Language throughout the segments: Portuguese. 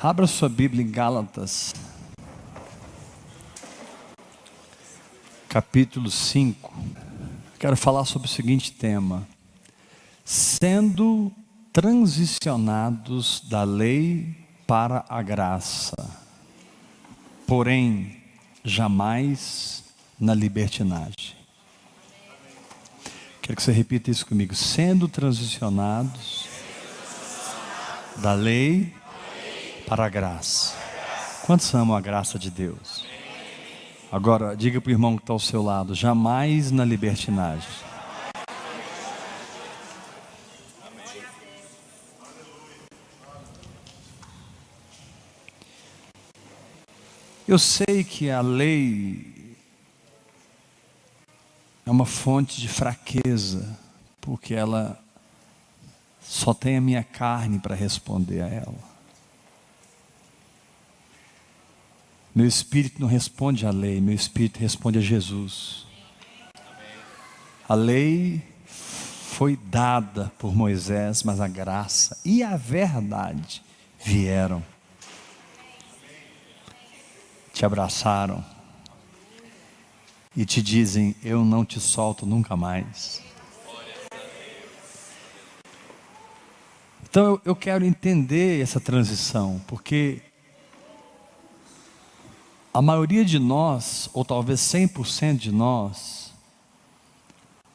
Abra sua Bíblia em Gálatas, capítulo 5. Quero falar sobre o seguinte tema: sendo transicionados da lei para a graça, porém jamais na libertinagem. Quero que você repita isso comigo: sendo transicionados da lei para a graça. Quantos amam a graça de Deus? Agora, diga para o irmão que está ao seu lado: jamais na libertinagem. Eu sei que a lei é uma fonte de fraqueza, porque ela só tem a minha carne para responder a ela. Meu espírito não responde à lei, meu espírito responde a Jesus. A lei foi dada por Moisés, mas a graça e a verdade vieram, te abraçaram e te dizem: eu não te solto nunca mais. Então eu quero entender essa transição, porque a maioria de nós, ou talvez 100% de nós,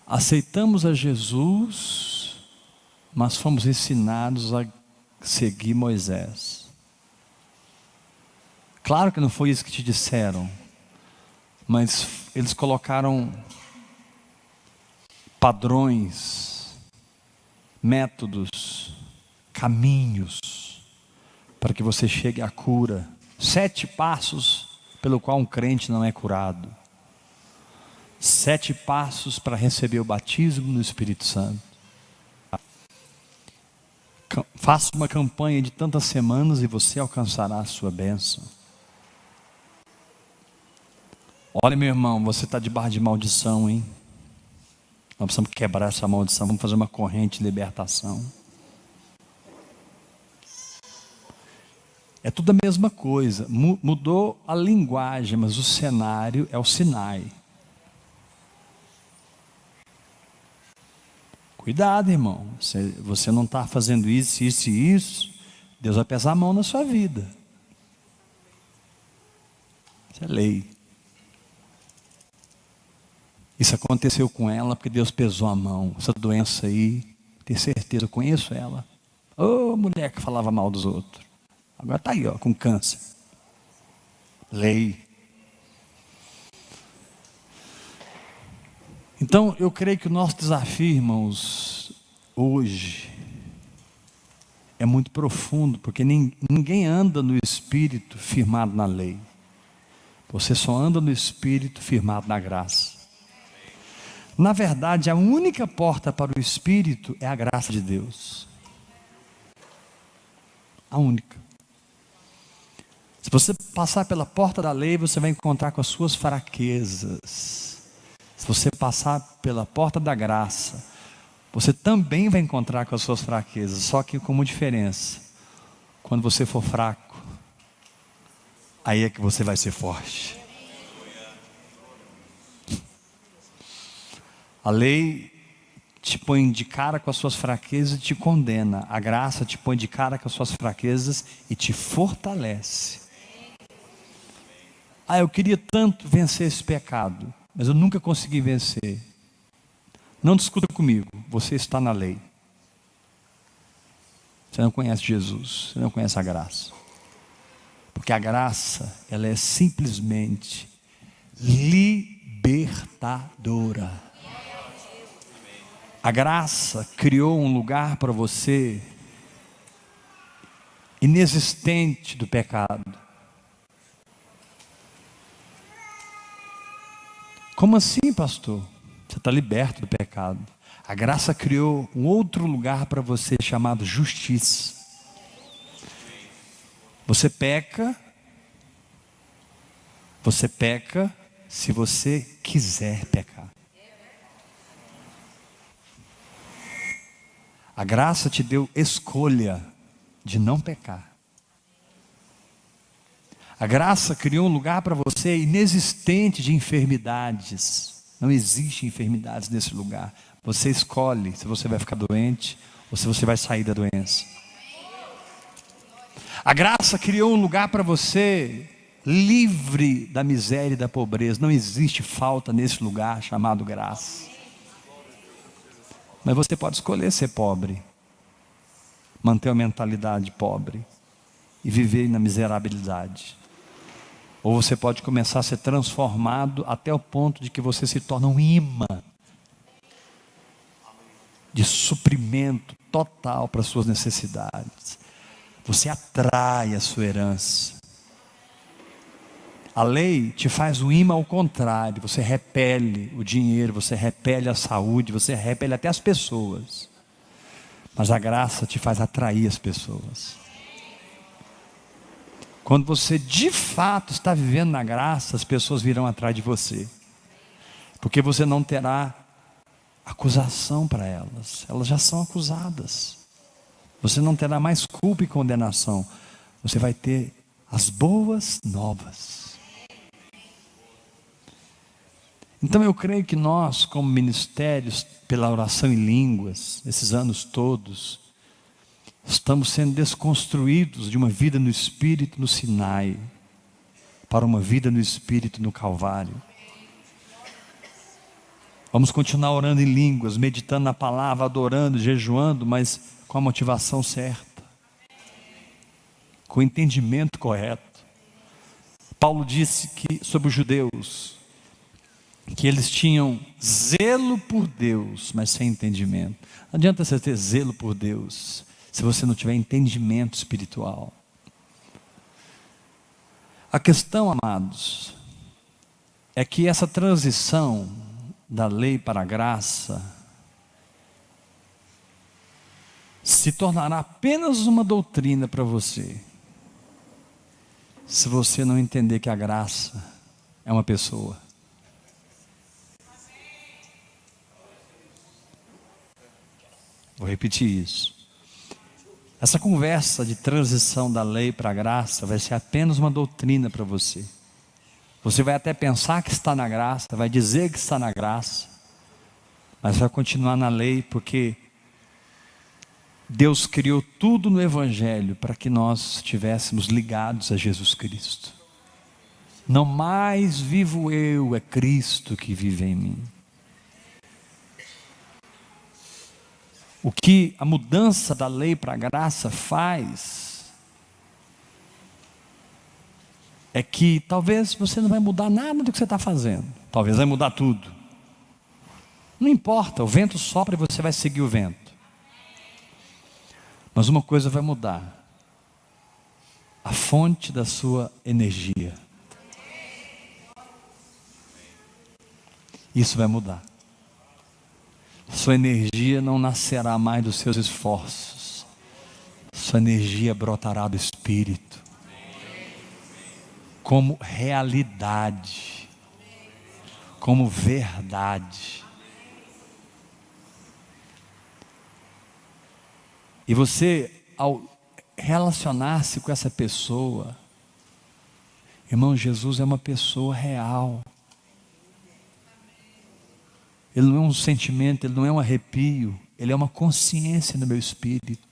aceitamos a Jesus, mas fomos ensinados a seguir Moisés. Claro que não foi isso que te disseram, mas eles colocaram padrões, métodos, caminhos, para que você chegue à cura. 7 passos pelo qual um crente não é curado. 7 passos para receber o batismo no Espírito Santo. Faça uma campanha de tantas semanas e você alcançará a sua bênção. Olha, meu irmão, você está debaixo de maldição, hein? Nós precisamos quebrar essa maldição. Vamos fazer uma corrente de libertação. É tudo a mesma coisa. Mudou a linguagem, mas o cenário é o Sinai. Cuidado, irmão. Você não está fazendo isso, isso e isso, Deus vai pesar a mão na sua vida. Isso é lei. Isso aconteceu com ela porque Deus pesou a mão. Essa doença aí, tenho certeza, eu conheço ela. Ô, mulher que falava mal dos outros. Agora está aí, ó, com câncer. Lei. Então, eu creio que o nosso desafio, irmãos, hoje, é muito profundo, porque ninguém anda no Espírito firmado na lei. Você só anda no Espírito firmado na graça. Na verdade, a única porta para o Espírito é a graça de Deus. A única. Se você passar pela porta da lei, você vai encontrar com as suas fraquezas. Se você passar pela porta da graça, você também vai encontrar com as suas fraquezas, só que com uma diferença: quando você for fraco, aí é que você vai ser forte. A lei te põe de cara com as suas fraquezas e te condena. A graça te põe de cara com as suas fraquezas e te fortalece. Eu queria tanto vencer esse pecado, mas eu nunca consegui vencer. Não discuta comigo, você está na lei. Você não conhece Jesus, você não conhece a graça. Porque a graça, ela é simplesmente libertadora. A graça criou um lugar para você inexistente do pecado. Como assim, pastor? Você está liberto do pecado. A graça criou um outro lugar para você chamado justiça. Você peca se você quiser pecar. A graça te deu escolha de não pecar. A graça criou um lugar para você inexistente de enfermidades. Não existe enfermidades nesse lugar. Você escolhe se você vai ficar doente ou se você vai sair da doença. A graça criou um lugar para você livre da miséria e da pobreza. Não existe falta nesse lugar chamado graça. Mas você pode escolher ser pobre, manter uma mentalidade pobre e viver na miserabilidade. Ou você pode começar a ser transformado até o ponto de que você se torna um imã de suprimento total para as suas necessidades. Você atrai a sua herança. A lei te faz um imã ao contrário. Você repele o dinheiro, você repele a saúde, você repele até as pessoas. Mas a graça te faz atrair as pessoas. Quando você de fato está vivendo na graça, as pessoas virão atrás de você. Porque você não terá acusação para elas. Elas já são acusadas. Você não terá mais culpa e condenação. Você vai ter as boas novas. Então eu creio que nós, como ministérios, pela oração em línguas, esses anos todos, estamos sendo desconstruídos de uma vida no Espírito no Sinai, para uma vida no Espírito no Calvário. Vamos continuar orando em línguas, meditando na palavra, adorando, jejuando, mas com a motivação certa, com o entendimento correto. Paulo disse que sobre os judeus, que eles tinham zelo por Deus, mas sem entendimento. Não adianta você ter zelo por Deus, se você não tiver entendimento espiritual. A questão, amados, é que essa transição da lei para a graça se tornará apenas uma doutrina para você, se você não entender que a graça é uma pessoa. Vou repetir isso. Essa conversa de transição da lei para a graça vai ser apenas uma doutrina para você. Você vai até pensar que está na graça, vai dizer que está na graça, mas vai continuar na lei, porque Deus criou tudo no Evangelho para que nós estivéssemos ligados a Jesus Cristo. Não mais vivo eu, é Cristo que vive em mim. O que a mudança da lei para a graça faz é que talvez você não vai mudar nada do que você está fazendo. Talvez vai mudar tudo. Não importa, o vento sopra e você vai seguir o vento. Mas uma coisa vai mudar: a fonte da sua energia. Isso vai mudar. Sua energia não nascerá mais dos seus esforços. Sua energia brotará do Espírito, como realidade, como verdade. E você, ao relacionar-se com essa pessoa, irmão, Jesus é uma pessoa real. Ele não é um sentimento, ele não é um arrepio, ele é uma consciência no meu espírito.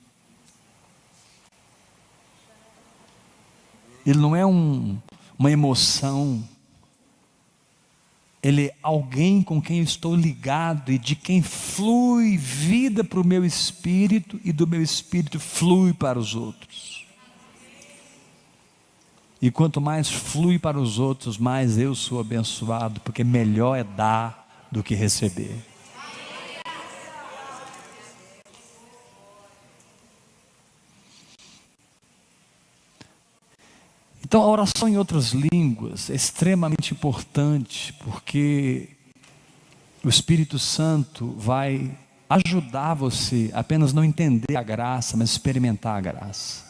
Ele não é uma emoção, ele é alguém com quem eu estou ligado e de quem flui vida para o meu espírito e do meu espírito flui para os outros. E quanto mais flui para os outros, mais eu sou abençoado, porque melhor é dar do que receber. Então a oração em outras línguas é extremamente importante, porque o Espírito Santo vai ajudar você a apenas não entender a graça, mas experimentar a graça.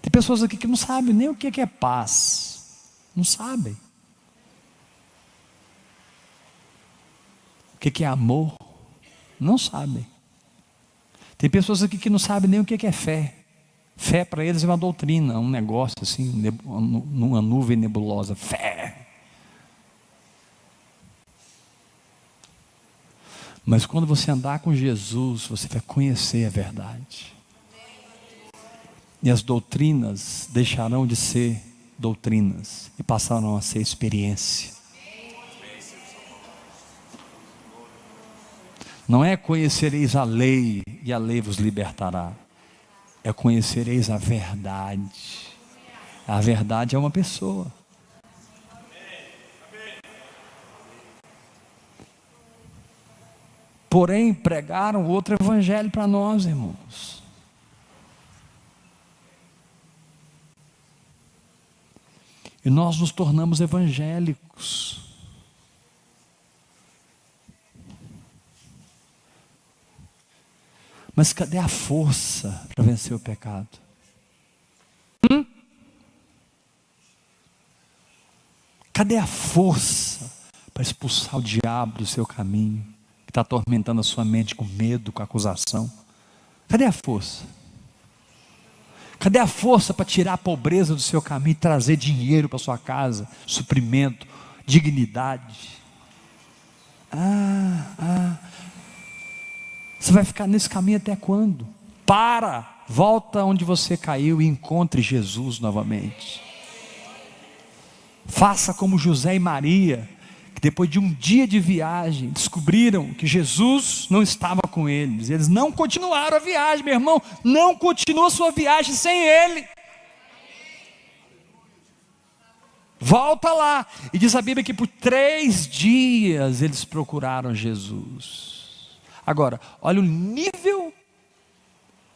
Tem pessoas aqui que não sabem nem o que é paz, não sabem. O que é amor? Não sabem. Tem pessoas aqui que não sabem nem o que é fé. Fé para eles é uma doutrina, um negócio assim, numa nuvem nebulosa. Fé. Mas quando você andar com Jesus, você vai conhecer a verdade. E as doutrinas deixarão de ser doutrinas e passarão a ser experiência. Não é conhecereis a lei e a lei vos libertará. É conhecereis a verdade. A verdade é uma pessoa. Porém, pregaram outro evangelho para nós, irmãos. E nós nos tornamos evangélicos. Mas cadê a força para vencer o pecado? Cadê a força para expulsar o diabo do seu caminho, que está atormentando a sua mente com medo, com acusação? Cadê a força? Cadê a força para tirar a pobreza do seu caminho e trazer dinheiro para sua casa, suprimento, dignidade? Você vai ficar nesse caminho até quando? Volta onde você caiu e encontre Jesus novamente. Faça como José e Maria, que depois de um dia de viagem, descobriram que Jesus não estava com eles. Eles não continuaram a viagem, meu irmão. Não continua a sua viagem sem Ele. Volta lá. E diz a Bíblia que por 3 dias eles procuraram Jesus. Agora, olha o nível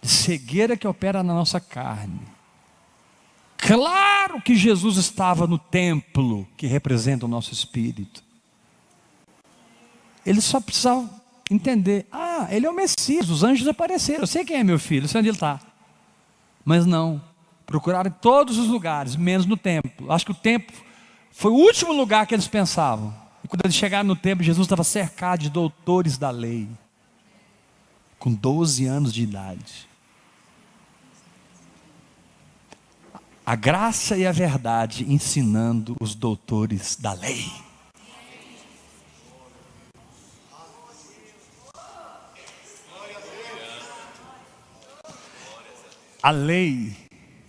de cegueira que opera na nossa carne. Claro que Jesus estava no templo, que representa o nosso espírito. Eles só precisavam entender: ele é o Messias, os anjos apareceram, eu sei quem é meu filho, eu sei onde ele está. Mas não, procuraram em todos os lugares, menos no templo. Acho que o templo foi o último lugar que eles pensavam. E quando eles chegaram no templo, Jesus estava cercado de doutores da lei, com 12 anos de idade. A graça e a verdade ensinando os doutores da lei. A lei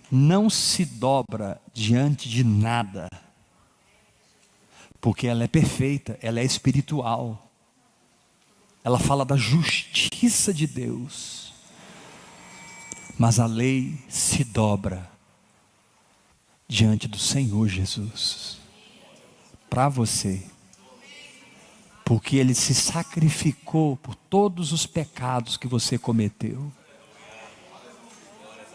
não se dobra diante de nada, porque ela é perfeita, ela é espiritual. Ela fala da justiça de Deus. Mas a lei se dobra diante do Senhor Jesus, para você, porque Ele se sacrificou por todos os pecados que você cometeu.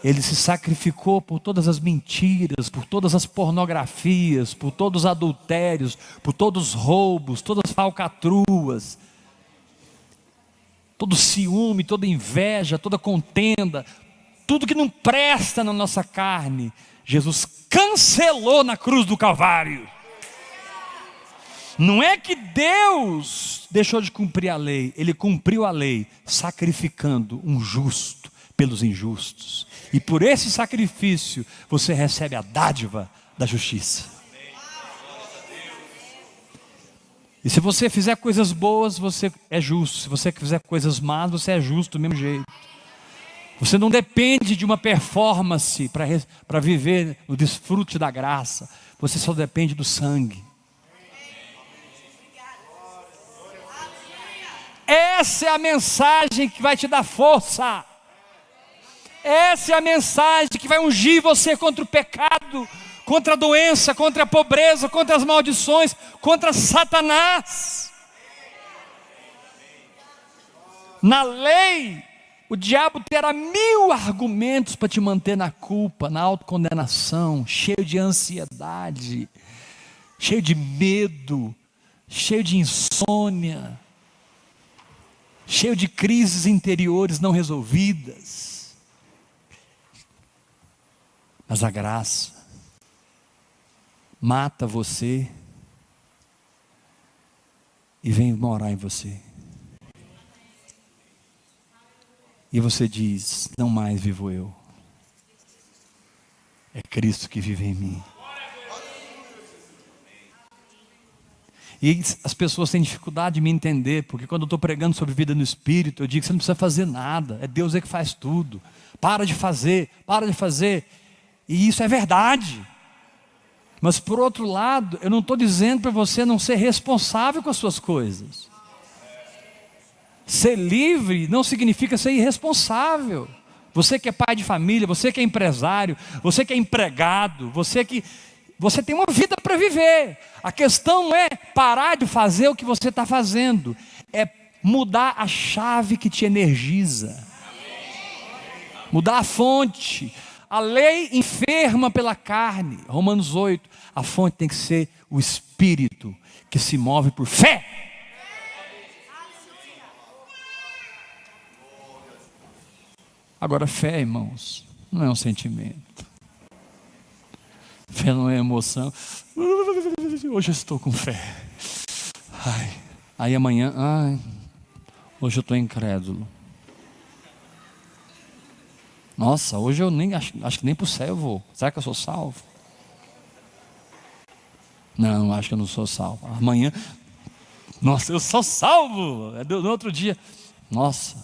Ele se sacrificou por todas as mentiras, por todas as pornografias, por todos os adultérios, por todos os roubos, todas as falcatruas, todo ciúme, toda inveja, toda contenda, tudo que não presta na nossa carne. Jesus cancelou na cruz do Calvário. Não é que Deus deixou de cumprir a lei, Ele cumpriu a lei, sacrificando um justo pelos injustos. E por esse sacrifício, você recebe a dádiva da justiça. E se você fizer coisas boas, você é justo. Se você fizer coisas más, você é justo do mesmo jeito. Você não depende de uma performance para viver o desfrute da graça. Você só depende do sangue. Essa é a mensagem que vai te dar força. Essa é a mensagem que vai ungir você contra o pecado, contra a doença, contra a pobreza, contra as maldições, contra Satanás. Na lei, o diabo terá 1000 argumentos para te manter na culpa, na autocondenação, cheio de ansiedade, cheio de medo, cheio de insônia, cheio de crises interiores não resolvidas. Mas a graça mata você e vem morar em você. E você diz: não mais vivo eu, é Cristo que vive em mim. E as pessoas têm dificuldade de me entender, porque quando eu estou pregando sobre vida no Espírito, eu digo que você não precisa fazer nada, é Deus que faz tudo. Para de fazer. E isso é verdade. Mas por outro lado, eu não estou dizendo para você não ser responsável com as suas coisas. Ser livre não significa ser irresponsável. Você que é pai de família, você que é empresário, você que é empregado, você tem uma vida para viver. A questão não é parar de fazer o que você está fazendo, é mudar a chave que te energiza, mudar a fonte. A lei enferma pela carne, Romanos 8, a fonte tem que ser o Espírito que se move por fé. Agora, fé, irmãos, não é um sentimento. Fé não é emoção. Hoje eu estou com fé. Aí amanhã, hoje eu estou incrédulo. Nossa, hoje eu nem acho que nem para o céu eu vou. Será que eu sou salvo? Não, acho que eu não sou salvo. Amanhã, nossa, eu sou salvo. No outro dia, nossa.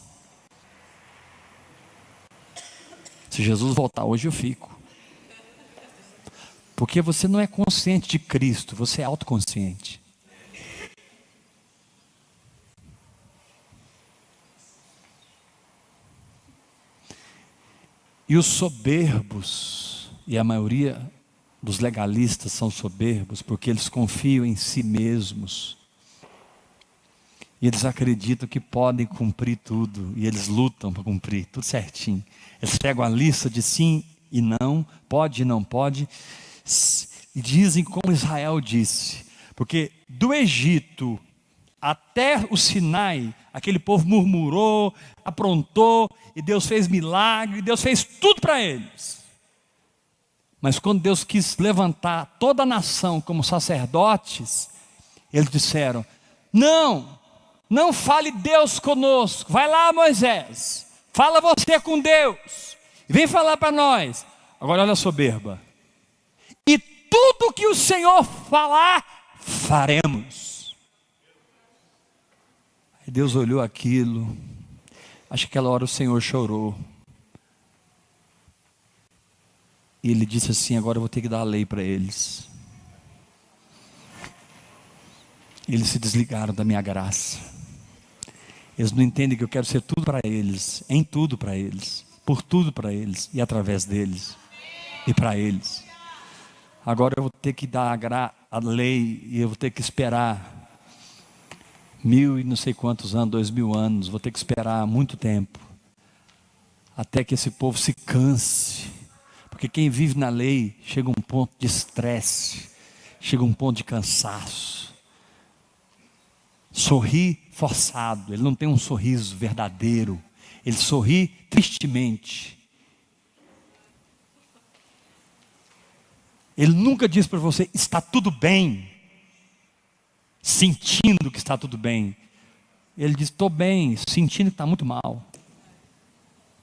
Se Jesus voltar hoje eu fico. Porque você não é consciente de Cristo, você é autoconsciente. E os soberbos, e a maioria dos legalistas são soberbos, porque eles confiam em si mesmos. E eles acreditam que podem cumprir tudo, e eles lutam para cumprir, tudo certinho. Eles pegam a lista de sim e não, pode e não pode, e dizem como Israel disse, porque do Egito até o Sinai, aquele povo murmurou, aprontou, e Deus fez milagre, Deus fez tudo para eles. Mas quando Deus quis levantar toda a nação como sacerdotes, eles disseram: não fale Deus conosco, vai lá Moisés, fala você com Deus, vem falar para nós. Agora olha a soberba: e tudo que o Senhor falar, faremos. Aí Deus olhou aquilo, acho que aquela hora o Senhor chorou, e Ele disse assim: agora eu vou ter que dar a lei para eles. Eles se desligaram da minha graça. Eles não entendem que eu quero ser tudo para eles, em tudo para eles, por tudo para eles, e através deles, e para eles. Agora eu vou ter que dar a lei, e eu vou ter que esperar 1000 e não sei quantos anos, 2000 anos, vou ter que esperar muito tempo, até que esse povo se canse, porque quem vive na lei, chega a um ponto de estresse, chega a um ponto de cansaço. Sorri forçado, ele não tem um sorriso verdadeiro, ele sorri tristemente. Ele nunca diz para você: está tudo bem, sentindo que está tudo bem. Ele diz: estou bem, sentindo que está muito mal.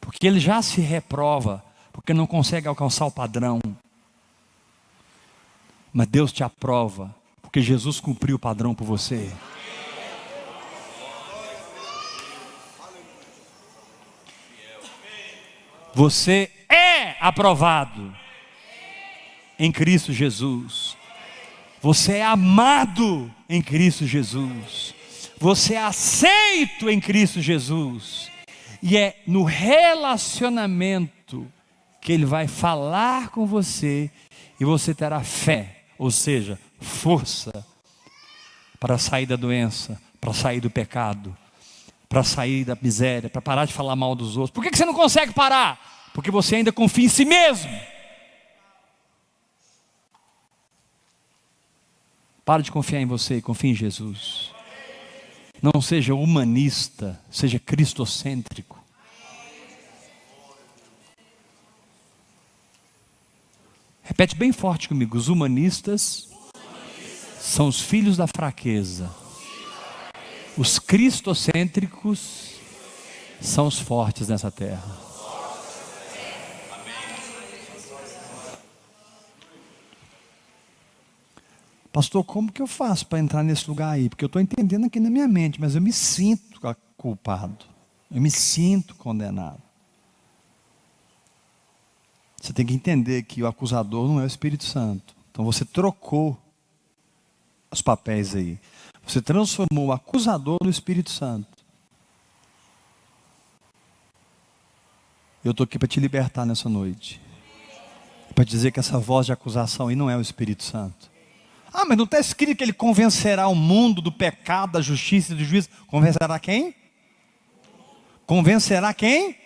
Porque ele já se reprova, porque não consegue alcançar o padrão. Mas Deus te aprova, porque Jesus cumpriu o padrão por você. Você é aprovado em Cristo Jesus. Você é amado em Cristo Jesus. Você é aceito em Cristo Jesus. E é no relacionamento que Ele vai falar com você, e você terá fé, ou seja, força para sair da doença, para sair do pecado, para sair da miséria, para parar de falar mal dos outros. Por que você não consegue parar? Porque você ainda confia em si mesmo. Para de confiar em você e confie em Jesus. Não seja humanista, seja cristocêntrico. Repete bem forte comigo: os humanistas são os filhos da fraqueza. Os cristocêntricos são os fortes nessa terra. Pastor, como que eu faço para entrar nesse lugar aí? Porque eu estou entendendo aqui na minha mente, mas eu me sinto culpado. Eu me sinto condenado. Você tem que entender que o acusador não é o Espírito Santo. Então você trocou os papéis aí. Você transformou o acusador no Espírito Santo. Eu estou aqui para te libertar nessa noite. Para dizer que essa voz de acusação aí não é o Espírito Santo. Ah, mas não está escrito que ele convencerá o mundo do pecado, da justiça e do juízo. Convencerá quem? Convencerá quem?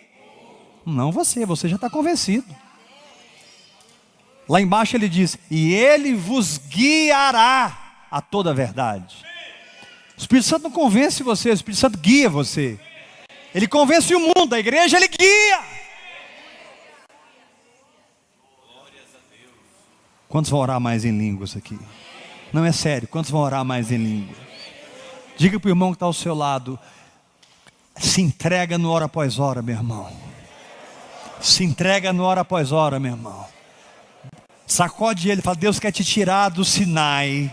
Não você já está convencido. Lá embaixo ele diz, e ele vos guiará a toda a verdade. O Espírito Santo não convence você, o Espírito Santo guia você. Ele convence o mundo, a igreja ele guia. Quantos vão orar mais em línguas aqui? Não, é sério, quantos vão orar mais em línguas? Diga para o irmão que está ao seu lado, se entrega no hora após hora, meu irmão. Se entrega no hora após hora, meu irmão. Sacode ele, fala, Deus quer te tirar do Sinai.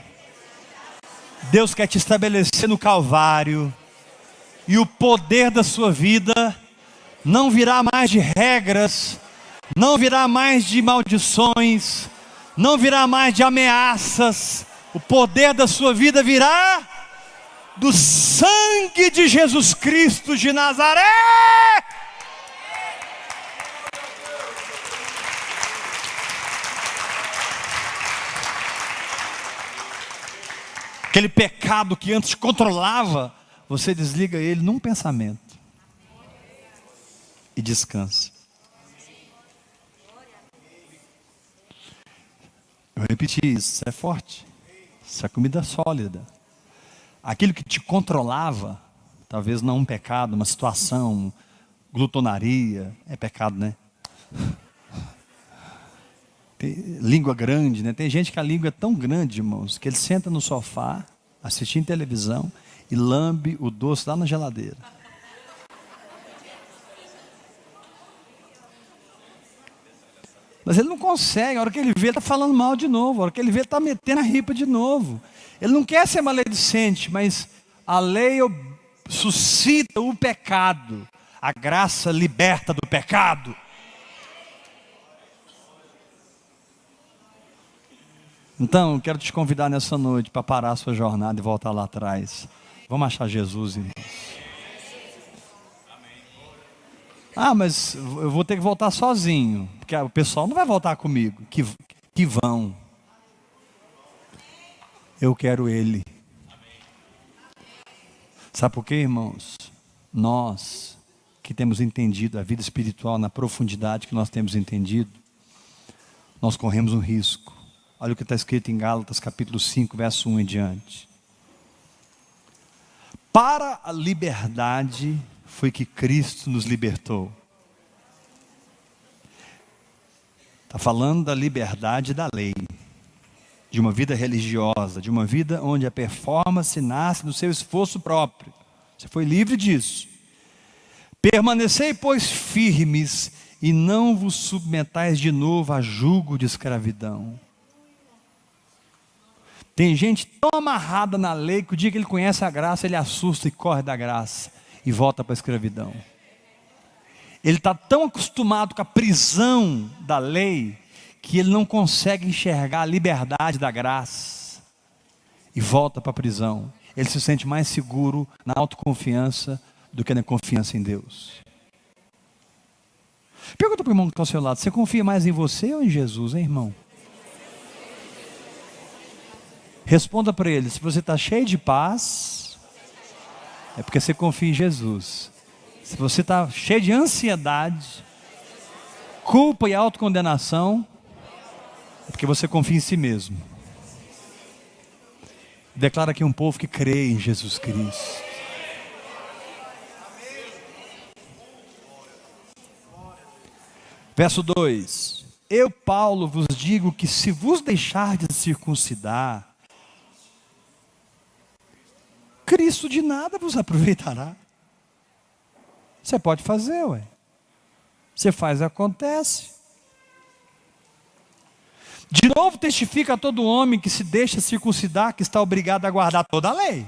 Deus quer te estabelecer no Calvário. E o poder da sua vida não virá mais de regras, não virá mais de maldições, não virá mais de ameaças. O poder da sua vida virá do sangue de Jesus Cristo de Nazaré. Aquele pecado que antes controlava, você desliga ele num pensamento e descansa. Eu repeti isso é forte. Isso é comida sólida. Aquilo que te controlava, talvez não um pecado, uma situação, glutonaria, é pecado, né? Língua grande, né? Tem gente que a língua é tão grande, irmãos, que ele senta no sofá, assistindo televisão e lambe o doce lá na geladeira. Mas ele não consegue, a hora que ele vê, ele está falando mal de novo, a hora que ele vê, ele está metendo a ripa de novo. Ele não quer ser maledicente, mas a lei suscita o pecado, a graça liberta do pecado. Então, eu quero te convidar nessa noite para parar a sua jornada e voltar lá atrás. Vamos achar Jesus, irmãos. Ah, mas eu vou ter que voltar sozinho, porque o pessoal não vai voltar comigo. Que vão. Eu quero Ele. Sabe por quê, irmãos? Nós que temos entendido a vida espiritual na profundidade que nós temos entendido, nós corremos um risco. Olha o que está escrito em Gálatas capítulo 5, verso 1 em diante. Para a liberdade foi que Cristo nos libertou. Está falando da liberdade da lei, de uma vida religiosa, de uma vida onde a performance nasce do seu esforço próprio. Você foi livre disso. Permanecei, pois, firmes e não vos submetais de novo a jugo de escravidão. Tem gente tão amarrada na lei que o dia que ele conhece a graça, ele assusta e corre da graça e volta para a escravidão. Ele está tão acostumado com a prisão da lei que ele não consegue enxergar a liberdade da graça e volta para a prisão. Ele se sente mais seguro na autoconfiança do que na confiança em Deus. Pergunta para o irmão que está ao seu lado, você confia mais em você ou em Jesus, hein, irmão? Responda para ele, se você está cheio de paz, é porque você confia em Jesus. Se você está cheio de ansiedade, culpa e autocondenação, é porque você confia em si mesmo. Declara aqui um povo que crê em Jesus Cristo. Verso 2: Eu, Paulo, vos digo que se vos deixardes circuncidar, Cristo de nada vos aproveitará. Você pode fazer, ué. Você faz e acontece. De novo testifica a todo homem que se deixa circuncidar, que está obrigado a guardar toda a lei.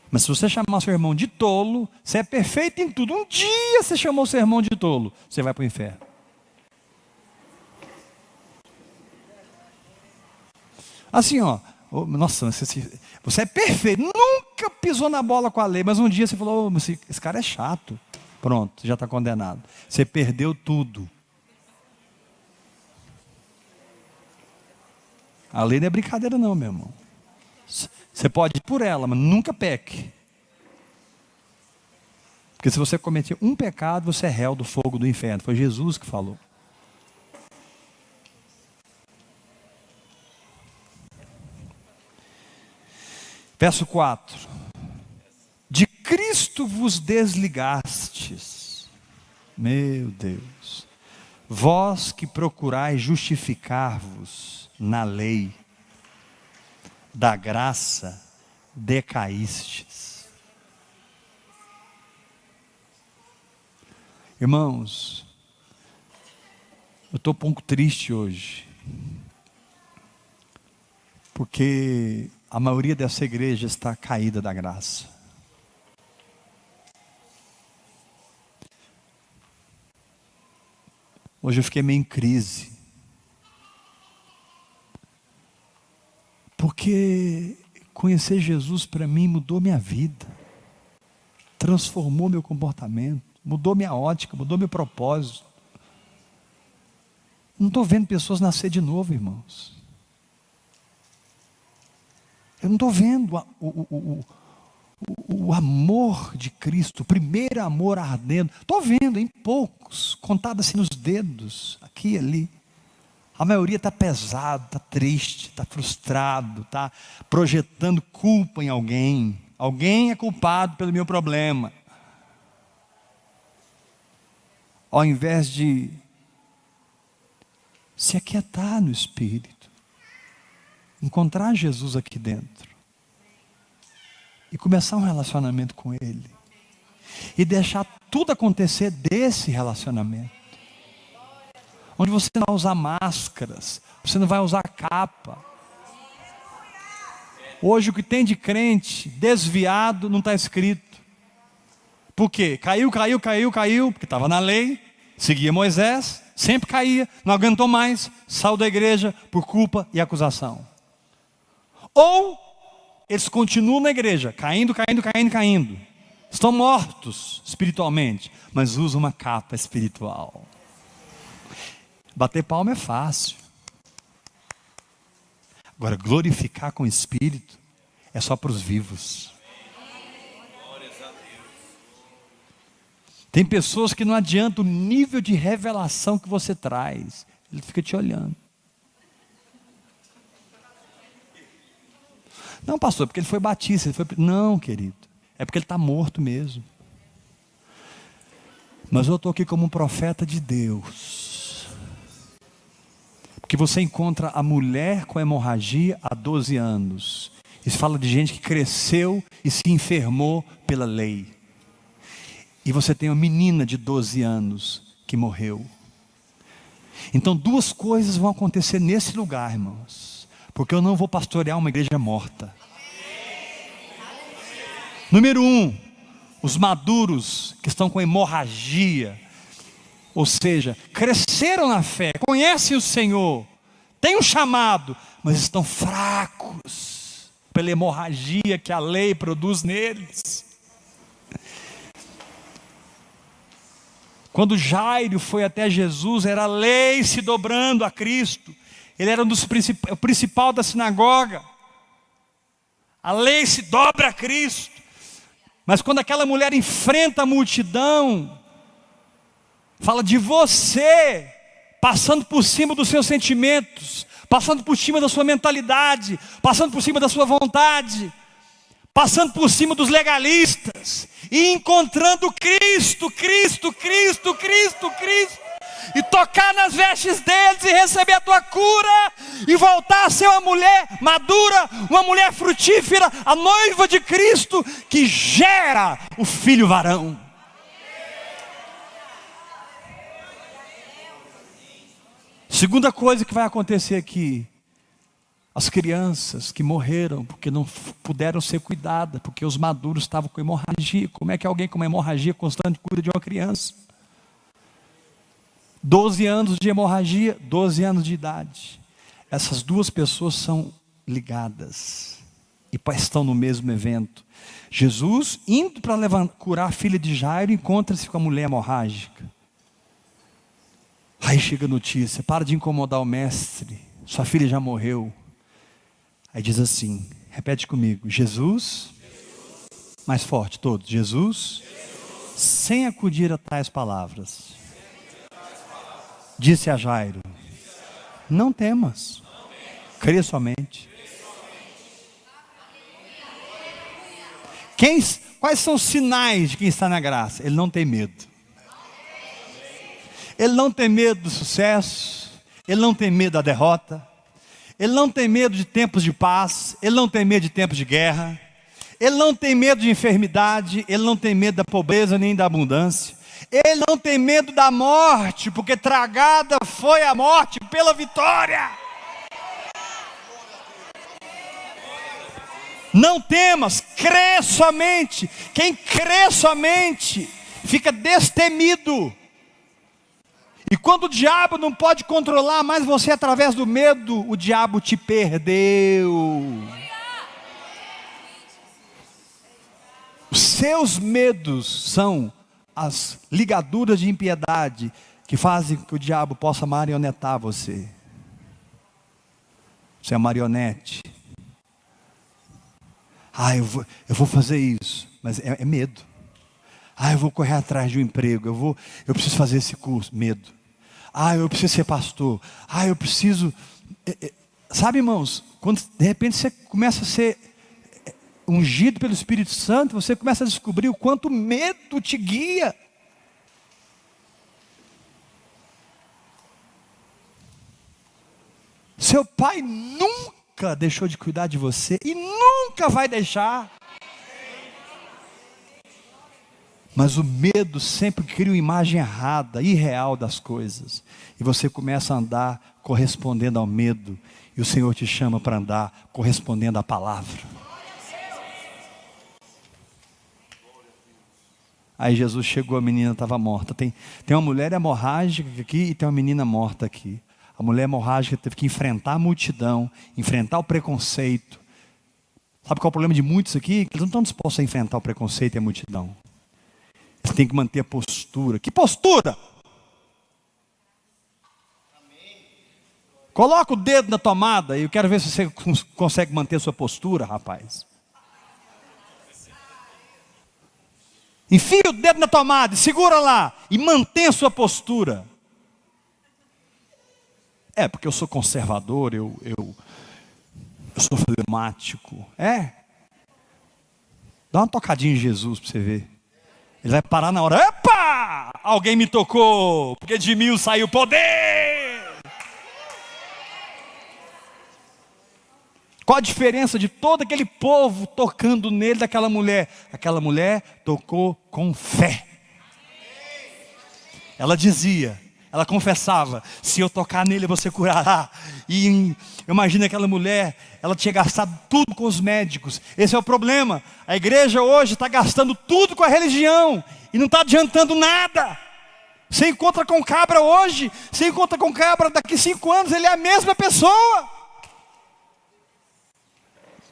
Mas se você chamar seu irmão de tolo, você é perfeito em tudo. Um dia você chamou seu irmão de tolo, você vai para o inferno. Assim, ó, nossa, você é perfeito, nunca pisou na bola com a lei, mas um dia você falou, esse cara é chato. Pronto, já está condenado. Você perdeu tudo. A lei não é brincadeira não, meu irmão. Você pode ir por ela, mas nunca peque. Porque se você cometer um pecado, você é réu do fogo do inferno. Foi Jesus que falou. Verso 4. De Cristo vos desligastes. Meu Deus. Vós que procurais justificar-vos na lei, da graça decaístes. Irmãos, eu estou um pouco triste hoje, porque a maioria dessa igreja está caída da graça. Hoje eu fiquei meio em crise, porque conhecer Jesus para mim mudou minha vida, transformou meu comportamento, mudou minha ótica, mudou meu propósito. Não estou vendo pessoas nascer de novo, irmãos. Eu não estou vendo o amor de Cristo, o primeiro amor ardendo. Estou vendo em poucos, contado assim nos dedos, aqui e ali. A maioria está pesado, está triste, está frustrado, está projetando culpa em alguém. Alguém é culpado pelo meu problema. Ao invés de se aquietar no Espírito, encontrar Jesus aqui dentro e começar um relacionamento com Ele e deixar tudo acontecer desse relacionamento, onde você não vai usar máscaras, você não vai usar capa. Hoje o que tem de crente desviado não está escrito. Por quê? Caiu, porque estava na lei, seguia Moisés, sempre caía, não aguentou mais, saiu da igreja por culpa e acusação. Ou eles continuam na igreja, caindo. Estão mortos espiritualmente, mas usam uma capa espiritual. Bater palma é fácil. Agora, glorificar com o Espírito é só para os vivos. Tem pessoas que não adianta o nível de revelação que você traz. Ele fica te olhando. Não, pastor, porque ele foi batista. Não, querido. É porque ele está morto mesmo. Mas eu estou aqui como um profeta de Deus. Porque você encontra a mulher com hemorragia há 12 anos. Isso fala de gente que cresceu e se enfermou pela lei. E você tem uma menina de 12 anos que morreu. Então 2 coisas vão acontecer nesse lugar, irmãos. Porque eu não vou pastorear uma igreja morta. Número 1, os maduros que estão com hemorragia, ou seja, cresceram na fé, conhecem o Senhor, têm um chamado, mas estão fracos pela hemorragia que a lei produz neles. Quando Jairo foi até Jesus, era a lei se dobrando a Cristo. Ele era o principal da sinagoga. A lei se dobra a Cristo. Mas quando aquela mulher enfrenta a multidão, fala de você, passando por cima dos seus sentimentos, passando por cima da sua mentalidade, passando por cima da sua vontade, passando por cima dos legalistas, e encontrando Cristo, e tocar nas vestes deles e receber a tua cura, e voltar a ser uma mulher madura, uma mulher frutífera, a noiva de Cristo, que gera o filho varão. Segunda coisa que vai acontecer aqui: as crianças que morreram porque não puderam ser cuidadas, porque os maduros estavam com hemorragia. Como é que alguém com uma hemorragia constante cuida de uma criança? 12 anos de hemorragia, 12 anos de idade. Essas duas pessoas são ligadas e estão no mesmo evento. Jesus, indo para curar a filha de Jairo, encontra-se com a mulher hemorrágica. Aí chega a notícia: para de incomodar o mestre, sua filha já morreu. Aí diz assim, repete comigo: Jesus, mais forte todos, Jesus, sem acudir a tais palavras, disse a Jairo: não temas, crê somente. Quais são os sinais de quem está na graça? Ele não tem medo. Ele não tem medo do sucesso, ele não tem medo da derrota, ele não tem medo de tempos de paz, ele não tem medo de tempos de guerra, ele não tem medo de enfermidade, ele não tem medo da pobreza nem da abundância, ele não tem medo da morte, porque tragada foi a morte pela vitória. Não temas, crê somente. Quem crê somente fica destemido. E quando o diabo não pode controlar mais você através do medo, o diabo te perdeu. Os seus medos são as ligaduras de impiedade que fazem que o diabo possa marionetar você. Você é marionete. Eu vou fazer isso, mas é medo. Eu vou correr atrás de um emprego, eu preciso fazer esse curso, medo. Eu preciso ser pastor. Eu preciso... Sabe, irmãos, quando de repente você começa a ser ungido pelo Espírito Santo, você começa a descobrir o quanto medo te guia. Seu pai nunca deixou de cuidar de você e nunca vai deixar. Mas o medo sempre cria uma imagem errada, irreal das coisas. E você começa a andar correspondendo ao medo. E o Senhor te chama para andar correspondendo à palavra. Aí Jesus chegou, a menina estava morta. Tem uma mulher hemorrágica aqui e tem uma menina morta aqui. A mulher hemorrágica teve que enfrentar a multidão, enfrentar o preconceito. Sabe qual é o problema de muitos aqui? Que eles não estão dispostos a enfrentar o preconceito e a multidão. Eles têm que manter a postura. Que postura? Coloca o dedo na tomada e eu quero ver se você consegue manter a sua postura, rapaz. Enfia o dedo na tomada e segura lá e mantém a sua postura. Porque eu sou conservador, eu sou fleumático. Dá uma tocadinha em Jesus para você ver. Ele vai parar na hora. Epa! Alguém me tocou, porque de mim saiu poder. Qual a diferença de todo aquele povo tocando nele daquela mulher? Aquela mulher tocou com fé. Ela dizia, ela confessava: se eu tocar nele você curará. E imagina aquela mulher, ela tinha gastado tudo com os médicos. Esse é o problema. A igreja hoje está gastando tudo com a religião e não está adiantando nada. Você encontra com cabra hoje, você encontra com cabra daqui 5 anos, ele é a mesma pessoa.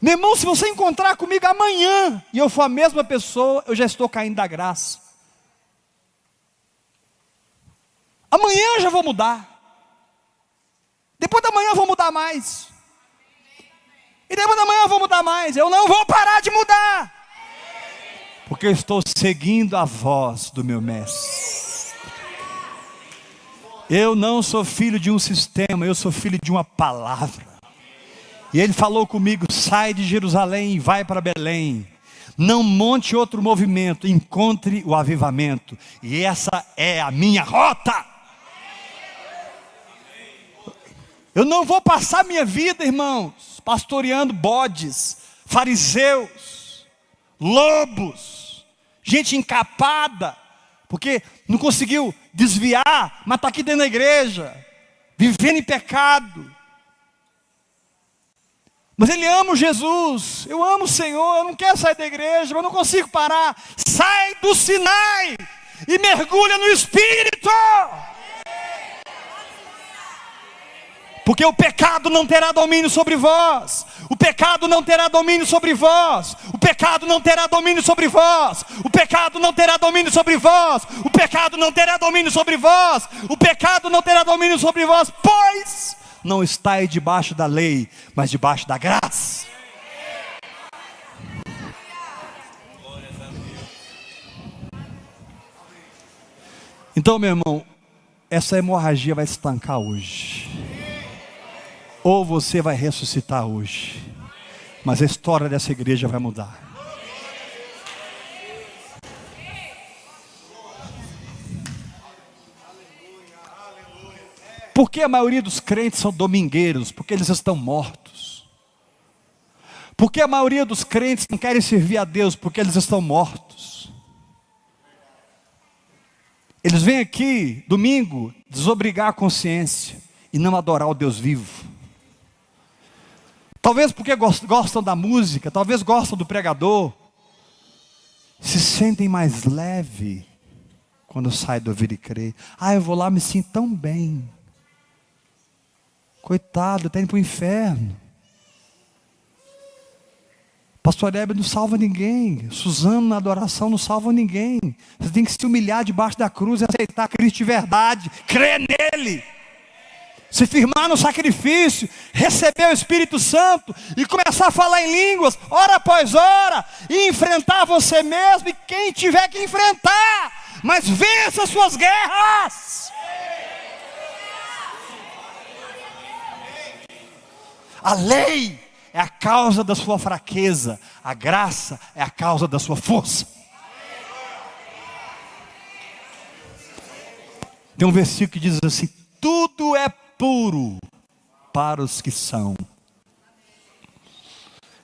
Meu irmão, se você encontrar comigo amanhã e eu for a mesma pessoa, eu já estou caindo da graça. Amanhã eu já vou mudar. Depois da manhã eu vou mudar mais. E depois da manhã eu vou mudar mais. Eu não vou parar de mudar. Porque eu estou seguindo a voz do meu mestre. Eu não sou filho de um sistema, eu sou filho de uma palavra. E ele falou comigo: sai de Jerusalém e vai para Belém. Não monte outro movimento, encontre o avivamento. E essa é a minha rota. Eu não vou passar minha vida, irmãos, pastoreando bodes, fariseus, lobos, gente encapada, porque não conseguiu desviar, mas está aqui dentro da igreja. vivendo em pecado. Mas ele ama Jesus, eu amo o Senhor, eu não quero sair da igreja, eu não consigo parar. Sai do Sinai e mergulha no Espírito. Porque o pecado não terá domínio sobre vós. O pecado não terá domínio sobre vós. O pecado não terá domínio sobre vós. O pecado não terá domínio sobre vós. O pecado não terá domínio sobre vós. O pecado não terá domínio sobre vós, pois não estáis debaixo da lei, mas debaixo da graça. Então, meu irmão, essa hemorragia vai se estancar hoje. Ou você vai ressuscitar hoje. Mas a história dessa igreja vai mudar. Por que a maioria dos crentes são domingueiros? Porque eles estão mortos. Por que a maioria dos crentes não querem servir a Deus? Porque eles estão mortos. Eles vêm aqui, domingo, desobrigar a consciência e não adorar o Deus vivo. Talvez porque gostam da música, talvez gostam do pregador, se sentem mais leve quando sai do ouvir e crer. Eu vou lá, me sinto tão bem. Coitado, está indo para o inferno. Pastor Hebe não salva ninguém. Suzano na adoração não salva ninguém. Você tem que se humilhar debaixo da cruz e aceitar Cristo de verdade. Crer nele. Se firmar no sacrifício. Receber o Espírito Santo. E começar a falar em línguas. Hora após hora. E enfrentar você mesmo e quem tiver que enfrentar. Mas vença as suas guerras. A lei é a causa da sua fraqueza. A graça é a causa da sua força. Tem um versículo que diz assim: tudo é puro para os que são.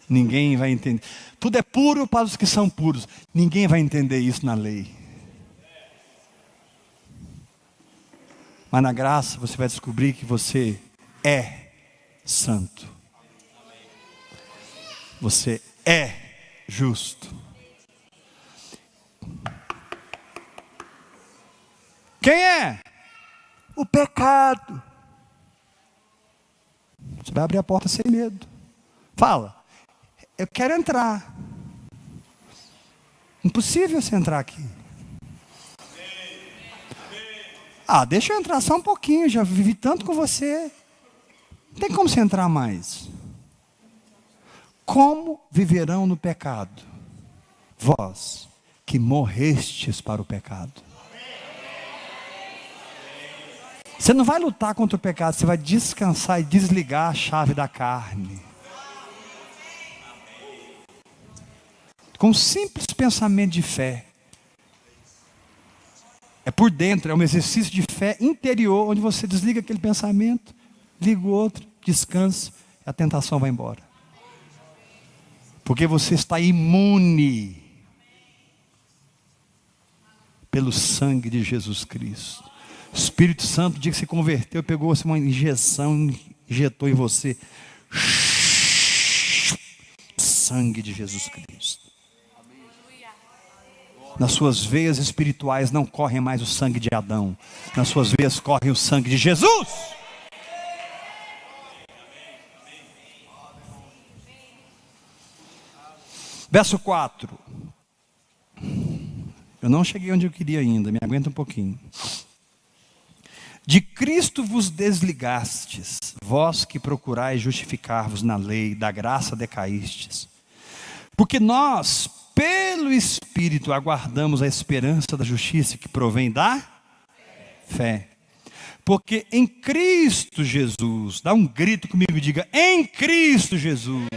Ninguém vai entender. Tudo é puro para os que são puros. Ninguém vai entender isso na lei. Mas na graça você vai descobrir que você é santo. Você é justo. Quem é? O pecado. Você vai abrir a porta sem medo. Fala: eu quero entrar. Impossível você entrar aqui. Deixa eu entrar só um pouquinho, já vivi tanto com você. Não tem como você entrar mais. Como viverão no pecado? Vós que morrestes para o pecado. Você não vai lutar contra o pecado, você vai descansar e desligar a chave da carne. Com um simples pensamento de fé. É por dentro, é um exercício de fé interior, onde você desliga aquele pensamento, liga o outro, descansa, e a tentação vai embora. Porque você está imune pelo sangue de Jesus Cristo. O Espírito Santo, no dia que se converteu, pegou uma injeção, injetou em você. Sangue de Jesus Cristo. Nas suas veias espirituais não corre mais o sangue de Adão. Nas suas veias corre o sangue de Jesus. Verso 4. Eu não cheguei onde eu queria ainda, me aguenta um pouquinho. De Cristo vos desligastes, vós que procurais justificar-vos na lei, da graça decaístes. Porque nós, pelo Espírito, aguardamos a esperança da justiça que provém da fé. Porque em Cristo Jesus, dá um grito comigo e diga: em Cristo Jesus.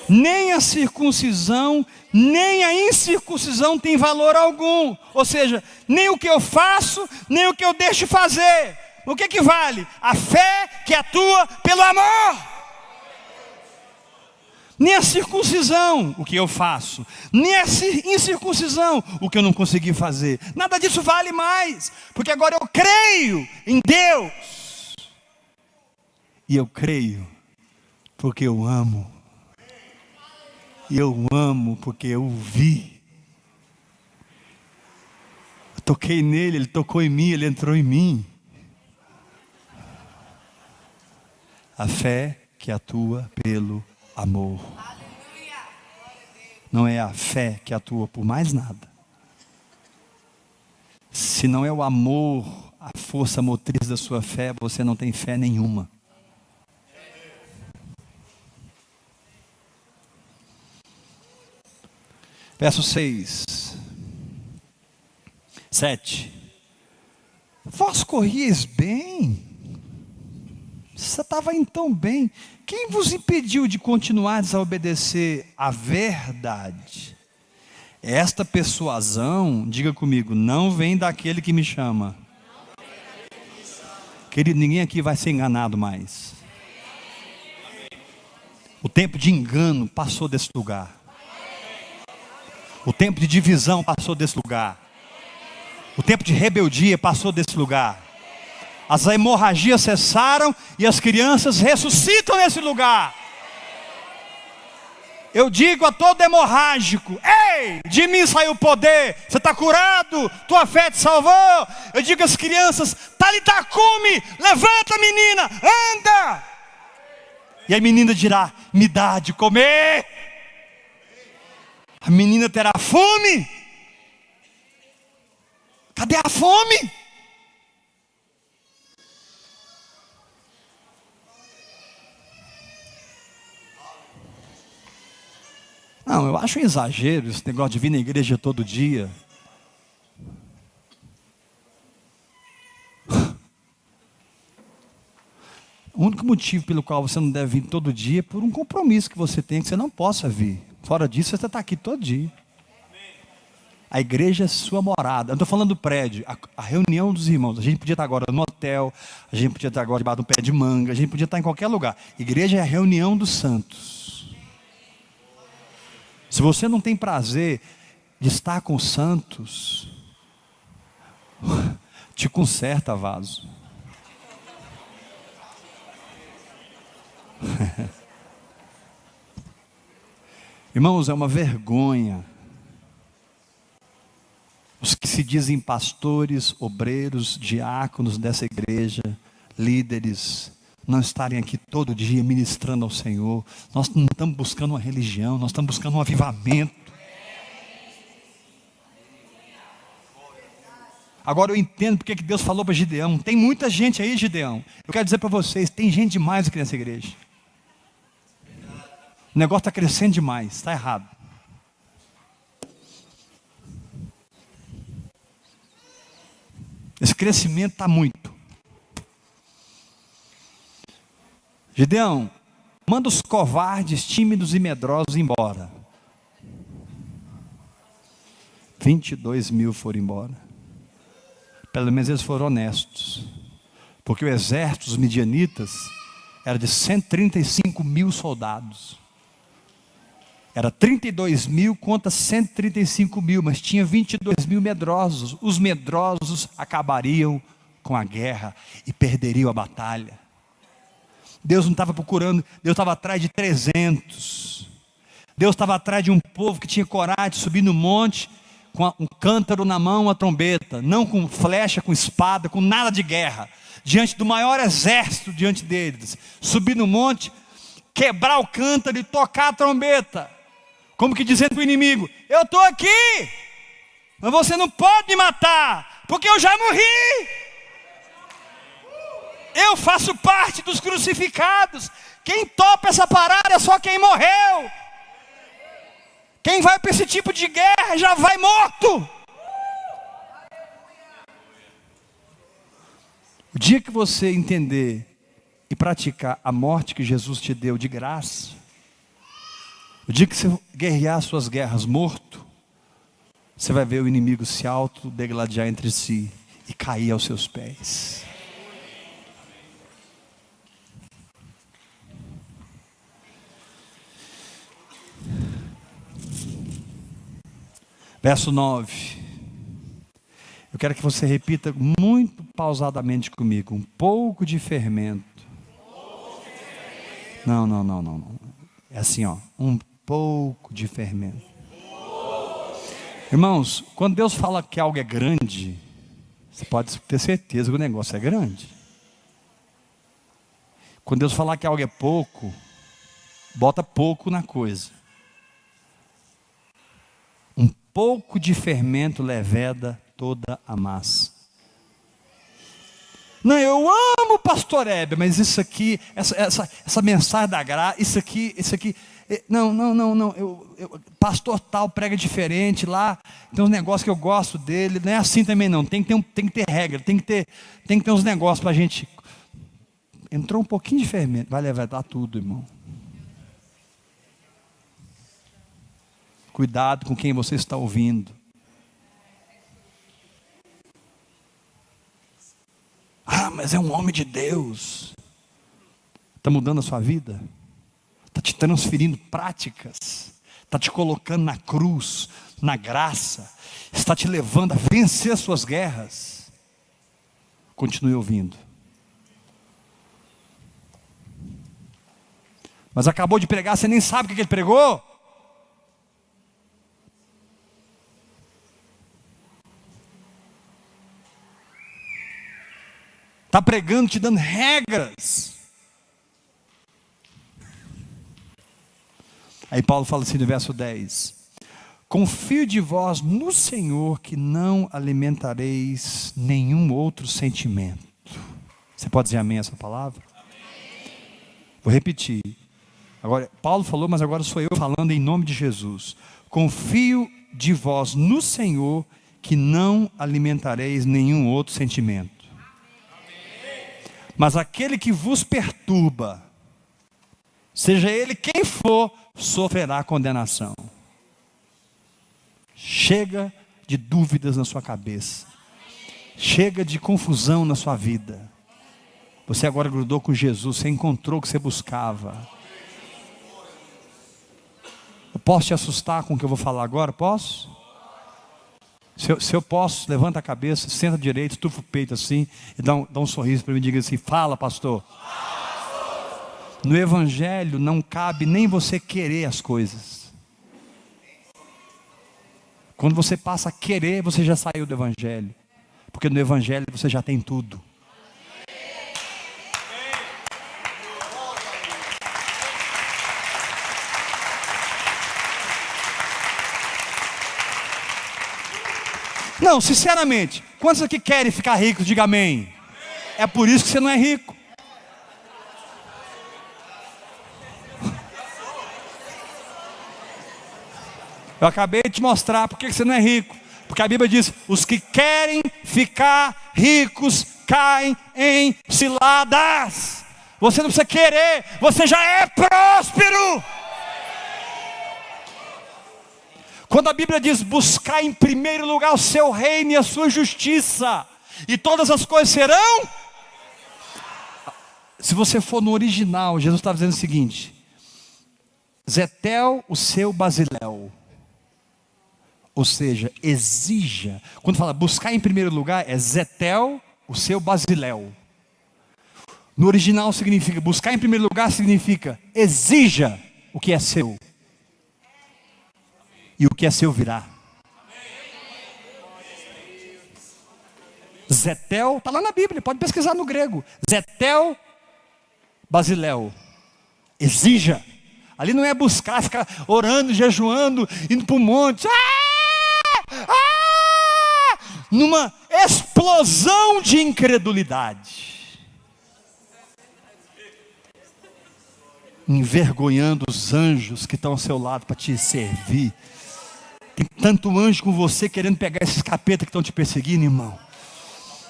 Nem a circuncisão, nem a incircuncisão tem valor algum. Ou seja, nem o que eu faço, nem o que eu deixo de fazer. O que vale? A fé que atua pelo amor. Nem a circuncisão, o que eu faço, nem a incircuncisão, o que eu não consegui fazer. Nada disso vale mais, porque agora eu creio em Deus. E eu creio porque eu amo. E eu amo porque eu o vi. Eu toquei nele, ele tocou em mim, ele entrou em mim. A fé que atua pelo amor. Não é a fé que atua por mais nada. Se não é o amor, a força motriz da sua fé, você não tem fé nenhuma. Verso 6, 7. Vós corrieis bem. Você estava indo tão bem. Quem vos impediu de continuares a obedecer à verdade? Esta persuasão, diga comigo, não vem daquele que me chama. Querido, ninguém aqui vai ser enganado mais. O tempo de engano passou desse lugar. O tempo de divisão passou desse lugar. O tempo de rebeldia passou desse lugar. As hemorragias cessaram e as crianças ressuscitam nesse lugar. Eu digo a todo hemorrágico: ei, de mim saiu o poder, você está curado, tua fé te salvou. Eu digo às crianças: Talita cumi, levanta menina, anda. E a menina dirá: me dá de comer. A menina terá fome. Cadê a fome? Não, eu acho um exagero esse negócio de vir na igreja todo dia. O único motivo pelo qual você não deve vir todo dia é por um compromisso que você tem, que você não possa vir. Fora disso, você está aqui todo dia. A igreja é sua morada. Eu estou falando do prédio, a reunião dos irmãos. A gente podia estar agora no hotel, a gente podia estar agora debaixo de um pé de manga, a gente podia estar em qualquer lugar. Igreja é a reunião dos santos. Se você não tem prazer de estar com os santos, te conserta, vaso. Irmãos, é uma vergonha os que se dizem pastores, obreiros, diáconos dessa igreja, líderes, não estarem aqui todo dia ministrando ao Senhor. Nós não estamos buscando uma religião, nós estamos buscando um avivamento. Agora eu entendo porque que Deus falou para Gideão. Tem muita gente aí, Gideão. Eu quero dizer para vocês, tem gente demais aqui nessa igreja. O negócio está crescendo demais, está errado. Esse crescimento está muito. Gideão, manda os covardes, tímidos e medrosos embora. 22 mil foram embora. Pelo menos eles foram honestos. Porque o exército dos midianitas era de 135 mil soldados. Era 32 mil contra 135 mil, mas tinha 22 mil medrosos. Os medrosos acabariam com a guerra e perderiam a batalha. Deus não estava procurando, Deus estava atrás de 300. Deus estava atrás de um povo que tinha coragem de subir no monte com um cântaro na mão, uma trombeta, não com flecha, com espada, com nada de guerra, diante do maior exército diante deles. Subir no monte, quebrar o cântaro e tocar a trombeta. Como que dizendo para o inimigo: eu estou aqui, mas você não pode me matar, porque eu já morri. Eu faço parte dos crucificados. Quem topa essa parada é só quem morreu. Quem vai para esse tipo de guerra já vai morto. O dia que você entender e praticar a morte que Jesus te deu de graça, o dia que você guerrear suas guerras morto, você vai ver o inimigo se autodegladiar entre si e cair aos seus pés. Verso 9. Eu quero que você repita muito pausadamente comigo. Um pouco de fermento Não, não, não, não, não. É assim, ó, um pouco de fermento. Irmãos, quando Deus fala que algo é grande, você pode ter certeza que o negócio é grande. Quando Deus falar que algo é pouco, bota pouco na coisa. Um pouco de fermento leveda toda a massa. Não, eu amo o pastor Heber, mas isso aqui, essa mensagem da graça, isso aqui, não, pastor tal prega diferente lá, tem uns negócios que eu gosto dele, não é assim também não, tem que ter regra, tem que ter uns negócios para a gente. Entrou um pouquinho de fermento, vai levar tudo, irmão. Cuidado com quem você está ouvindo. Ah, mas é um homem de Deus. Está mudando a sua vida? Está te transferindo práticas? Está te colocando na cruz, na graça? Está te levando a vencer as suas guerras? Continue ouvindo. Mas acabou de pregar, você nem sabe o que ele pregou? Está pregando, te dando regras. Aí Paulo fala assim no verso 10: confio de vós no Senhor, que não alimentareis nenhum outro sentimento. Você pode dizer amém a essa palavra? Amém. Vou repetir. Agora, Paulo falou, mas agora sou eu falando em nome de Jesus. Confio de vós no Senhor, que não alimentareis nenhum outro sentimento. Mas aquele que vos perturba, seja ele quem for, sofrerá condenação. Chega de dúvidas na sua cabeça. Chega de confusão na sua vida. Você agora grudou com Jesus, você encontrou o que você buscava. Eu posso te assustar com o que eu vou falar agora? Posso? Se eu posso, levanta a cabeça, senta direito, estufa o peito assim, e dá um sorriso para mim e diga assim: fala, pastor. No Evangelho não cabe nem você querer as coisas. Quando você passa a querer, você já saiu do Evangelho. Porque no Evangelho você já tem tudo. Não, sinceramente, quantos aqui querem ficar ricos? Diga amém. É por isso que você não é rico. Eu acabei de te mostrar por que você não é rico. Porque a Bíblia diz: os que querem ficar ricos caem em ciladas. Você não precisa querer, você já é próspero. Quando a Bíblia diz: buscar em primeiro lugar o seu reino e a sua justiça, e todas as coisas serão. Se você for no original, Jesus está dizendo o seguinte: zetel o seu basiléu. Ou seja, exija. Quando fala buscar em primeiro lugar, é zetel o seu basiléu. No original significa, buscar em primeiro lugar significa, exija o que é seu. E o que é seu virá. Zetel, está lá na Bíblia, pode pesquisar no grego. Zetel, basiléu. Exija. Ali não é buscar, ficar orando, jejuando, indo para o monte. Numa explosão de incredulidade. Envergonhando os anjos que estão ao seu lado para te servir. Tem tanto anjo com você querendo pegar esses capetas que estão te perseguindo, irmão.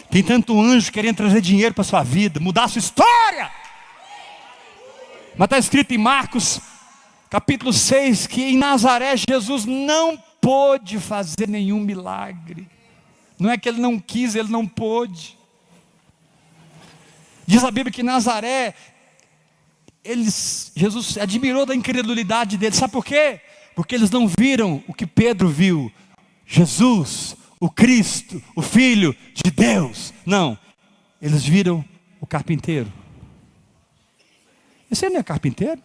Tem tanto anjo querendo trazer dinheiro para a sua vida, mudar a sua história. Mas está escrito em Marcos, capítulo 6, que em Nazaré Jesus não pôde fazer nenhum milagre. Não é que ele não quis, ele não pôde. Diz a Bíblia que em Nazaré, Jesus admirou da incredulidade deles. Sabe por quê? Porque eles não viram o que Pedro viu. Jesus, o Cristo, o Filho de Deus. Não, eles viram o carpinteiro. Esse não é carpinteiro?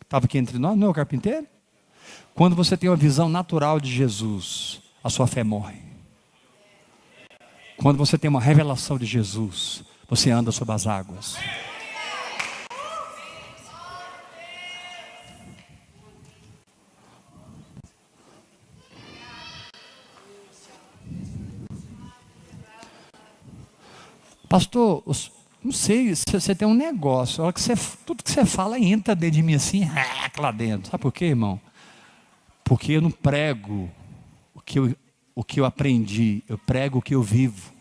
Estava aqui entre nós, não é o carpinteiro? Quando você tem uma visão natural de Jesus, a sua fé morre. Quando você tem uma revelação de Jesus, você anda sobre as águas. Pastor, não sei, você tem um negócio. A hora que tudo que você fala entra dentro de mim assim, lá dentro. Sabe por quê, irmão? Porque eu não prego o que eu aprendi, eu prego o que eu vivo.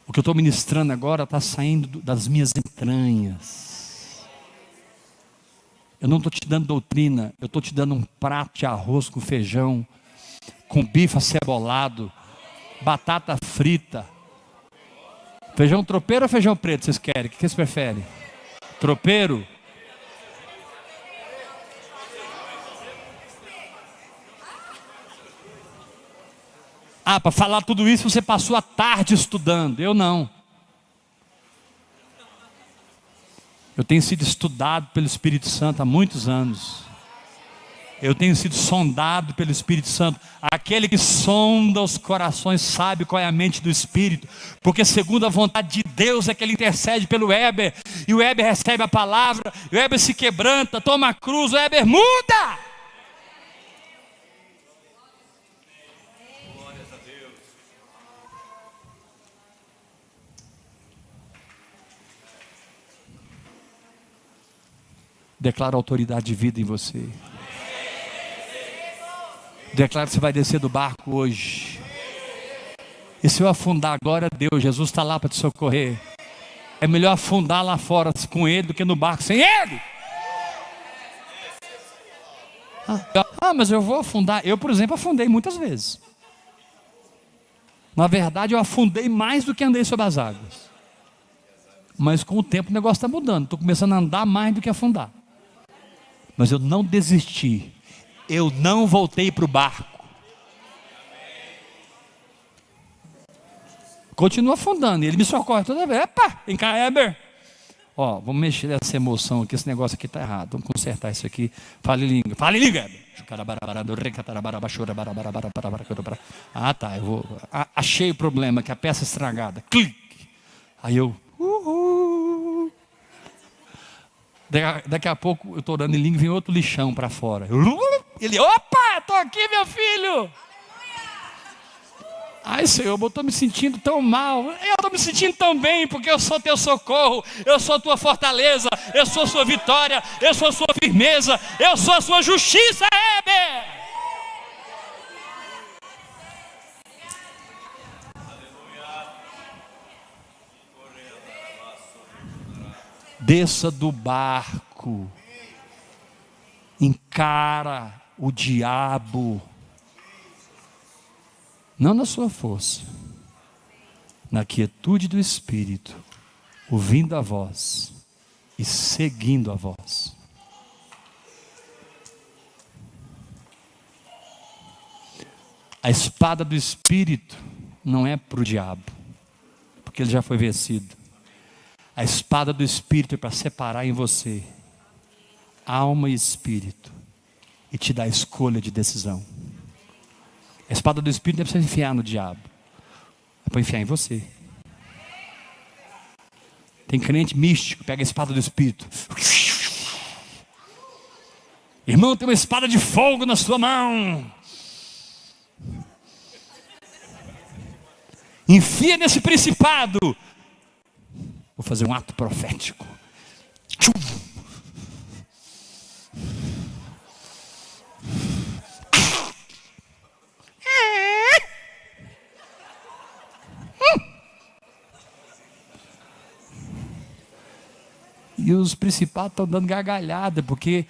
O que eu estou ministrando agora está saindo das minhas entranhas. Eu não estou te dando doutrina, eu estou te dando um prato de arroz com feijão, com bife acebolado, batata frita. Feijão tropeiro ou feijão preto vocês querem? O que vocês preferem? Tropeiro? Ah, para falar tudo isso você passou a tarde estudando. Eu não. Eu tenho sido estudado pelo Espírito Santo há muitos anos. Eu tenho sido sondado pelo Espírito Santo. Aquele que sonda os corações sabe qual é a mente do Espírito. Porque segundo a vontade de Deus é que ele intercede pelo Weber. E o Weber recebe a palavra. O Weber se quebranta, toma a cruz. O Weber muda. Glórias a Deus. Declara autoridade de vida em você. Declara que você vai descer do barco hoje. E se eu afundar, glória a Deus, Jesus está lá para te socorrer. É melhor afundar lá fora com Ele do que no barco sem Ele. Mas eu vou afundar. Eu, por exemplo, afundei muitas vezes. Na verdade, eu afundei mais do que andei sobre as águas. Mas com o tempo o negócio está mudando. Estou começando a andar mais do que afundar. Mas eu não desisti. Eu não voltei para o barco. Continua afundando. Ele me socorre toda vez. Epa, vem cá, Heber. Ó, vamos mexer nessa emoção aqui. Esse negócio aqui está errado. Vamos consertar isso aqui. Fale em língua. Fale em língua, Heber. Ah, tá. Eu vou. Achei o problema, que a peça é estragada. Clique. Aí eu. Daqui a pouco eu estou orando em língua e vem outro lixão para fora. Ele, opa, estou aqui, meu filho. Ai, Senhor, eu estou me sentindo tão mal. Eu estou me sentindo tão bem, porque eu sou teu socorro, eu sou tua fortaleza, eu sou sua vitória, eu sou sua firmeza, eu sou a sua justiça, Heber. Desça do barco, encara o diabo, não na sua força, na quietude do Espírito, ouvindo a voz e seguindo a voz. A espada do Espírito não é para o diabo, porque ele já foi vencido. A espada do Espírito é para separar em você alma e espírito e te dar escolha de decisão. A espada do Espírito não é para você enfiar no diabo, é para enfiar em você. Tem crente místico, pega a espada do Espírito. Irmão, tem uma espada de fogo na sua mão. Enfia nesse principado. Vou fazer um ato profético. E os principados estão dando gargalhada, porque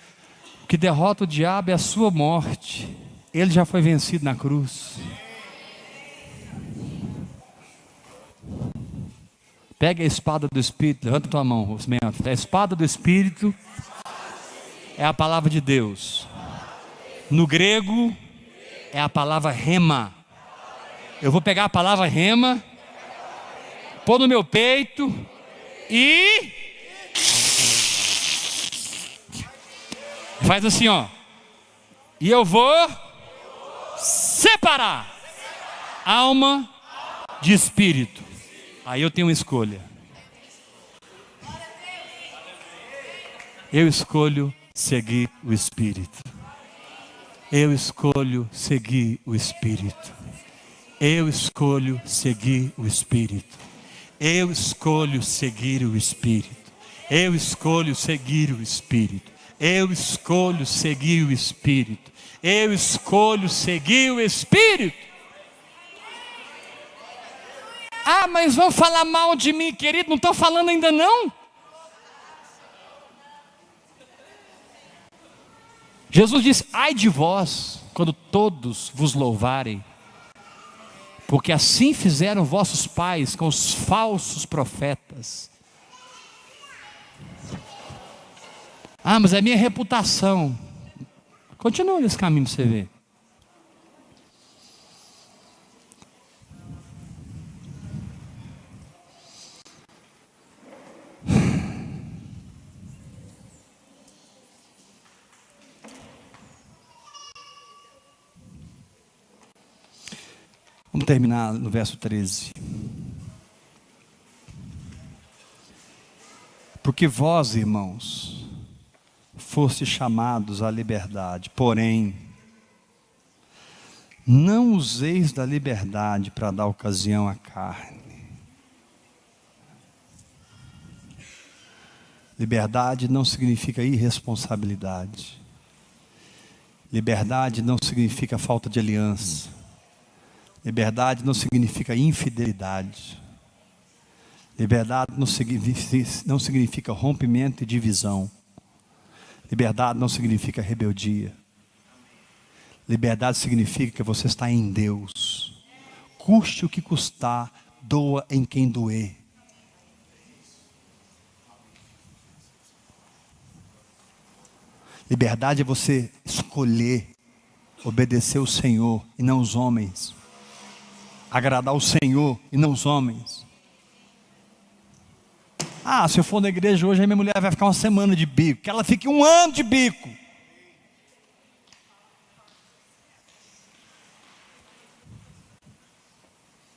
o que derrota o diabo é a sua morte. Ele já foi vencido na cruz. Pega a espada do Espírito, levanta tua mão, a espada do Espírito é a palavra de Deus. No grego é a palavra rema. Eu vou pegar a palavra rema, pôr no meu peito e Faz assim, ó. E eu vou separar alma de espírito. Aí eu tenho uma escolha. Eu escolho seguir o Espírito. Eu escolho seguir o Espírito. Eu escolho seguir o Espírito. Eu escolho seguir o Espírito. Eu escolho seguir o Espírito. Eu escolho seguir o Espírito. Eu escolho seguir o Espírito. Ah, mas vão falar mal de mim, querido. Não estou falando ainda não. Jesus disse: ai de vós, quando todos vos louvarem, porque assim fizeram vossos pais com os falsos profetas. Ah, mas é minha reputação. Continua nesse caminho para você ver. Vamos terminar no verso 13. Porque vós, irmãos, fostes chamados à liberdade, porém, não useis da liberdade para dar ocasião à carne. Liberdade não significa irresponsabilidade. Liberdade não significa falta de aliança. Liberdade não significa infidelidade. Liberdade não significa rompimento e divisão. Liberdade não significa rebeldia. Liberdade significa que você está em Deus. Custe o que custar, doa em quem doer. Liberdade é você escolher obedecer o Senhor e não os homens. Agradar o Senhor e não os homens. Ah, se eu for na igreja hoje, a minha mulher vai ficar uma semana de bico. Que ela fique um ano de bico.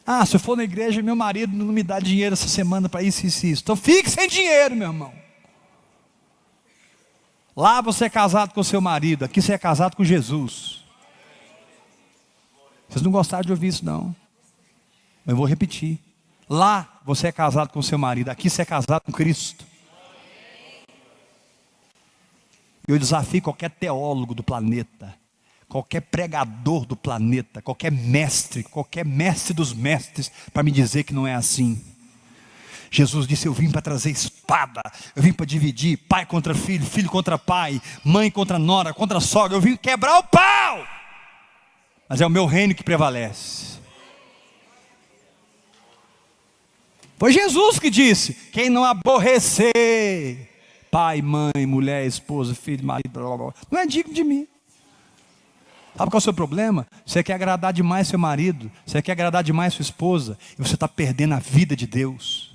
Ah, se eu for na igreja, meu marido não me dá dinheiro essa semana para isso. Então fique sem dinheiro, meu irmão. Lá você é casado com o seu marido, aqui você é casado com Jesus. Vocês não gostaram de ouvir isso não. Mas eu vou repetir. Lá você é casado com o seu marido, aqui você é casado com Cristo. Eu desafio qualquer teólogo do planeta, qualquer pregador do planeta, qualquer mestre dos mestres, para me dizer que não é assim. Jesus disse: eu vim para trazer espada, eu vim para dividir pai contra filho, filho contra pai, mãe contra nora, contra sogra, eu vim quebrar o pau. Mas é o meu reino que prevalece. Foi Jesus que disse: quem não aborrecer pai, mãe, mulher, esposa, filho, marido, blá, blá, blá, não é digno de mim. Sabe qual é o seu problema? Você quer agradar demais seu marido, você quer agradar demais sua esposa, e você está perdendo a vida de Deus.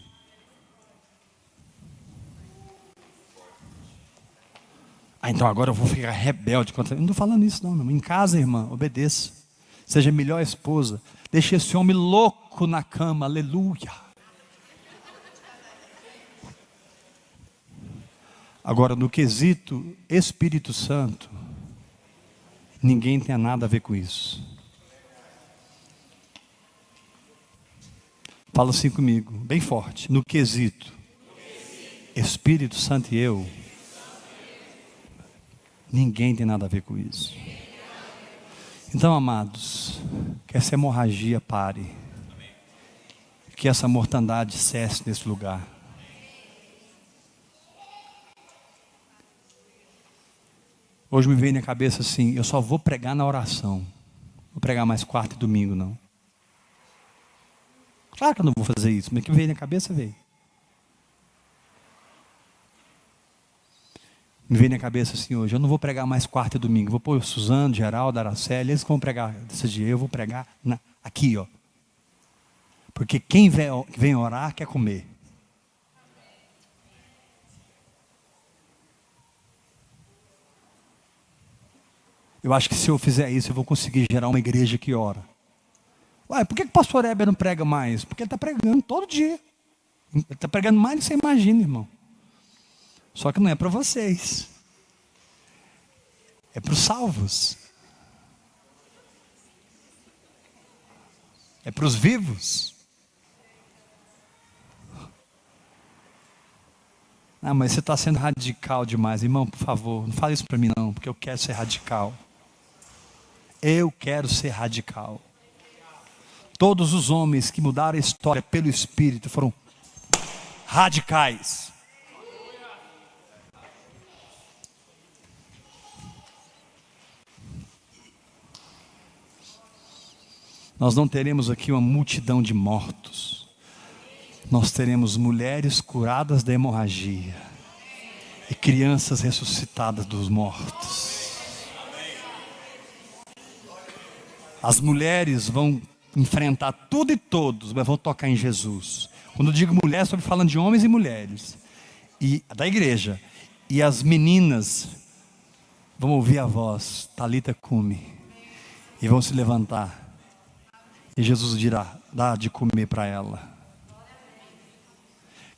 Ah, então agora eu vou ficar rebelde contra. Eu não estou falando isso não, meu irmão. Em casa, irmã, obedeça. Seja a melhor esposa. Deixe esse homem louco na cama, aleluia. Agora, no quesito Espírito Santo, ninguém tem nada a ver com isso. Fala assim comigo, bem forte. No quesito Espírito Santo e eu, ninguém tem nada a ver com isso. Então, amados, que essa hemorragia pare. Que essa mortandade cesse nesse lugar. Hoje me veio na cabeça assim: eu só vou pregar na oração. Não vou pregar mais quarta e domingo não. Claro que eu não vou fazer isso, mas que veio na cabeça, veio. Me veio na cabeça assim hoje: eu não vou pregar mais quarta e domingo. Vou pôr o Suzano, Geraldo, Araceli, eles vão pregar desse dia. Eu vou pregar aqui, ó. Porque quem vem orar quer comer. Eu acho que se eu fizer isso, eu vou conseguir gerar uma igreja que ora. Ué, por que o pastor Heber não prega mais? Porque ele está pregando todo dia. Ele está pregando mais do que você imagina, irmão. Só que não é para vocês. É para os salvos. É para os vivos. Ah, mas você está sendo radical demais. Irmão, por favor, não fale isso para mim não, porque eu quero ser radical. Eu quero ser radical. Todos os homens que mudaram a história pelo Espírito foram radicais. Nós não teremos aqui uma multidão de mortos. Nós teremos mulheres curadas da hemorragia e crianças ressuscitadas dos mortos. As mulheres vão enfrentar tudo e todos, mas vão tocar em Jesus. Quando eu digo mulher, estou falando de homens e mulheres e da igreja. E as meninas vão ouvir a voz, Talita Cumi, e vão se levantar. E Jesus dirá, dá de comer para ela.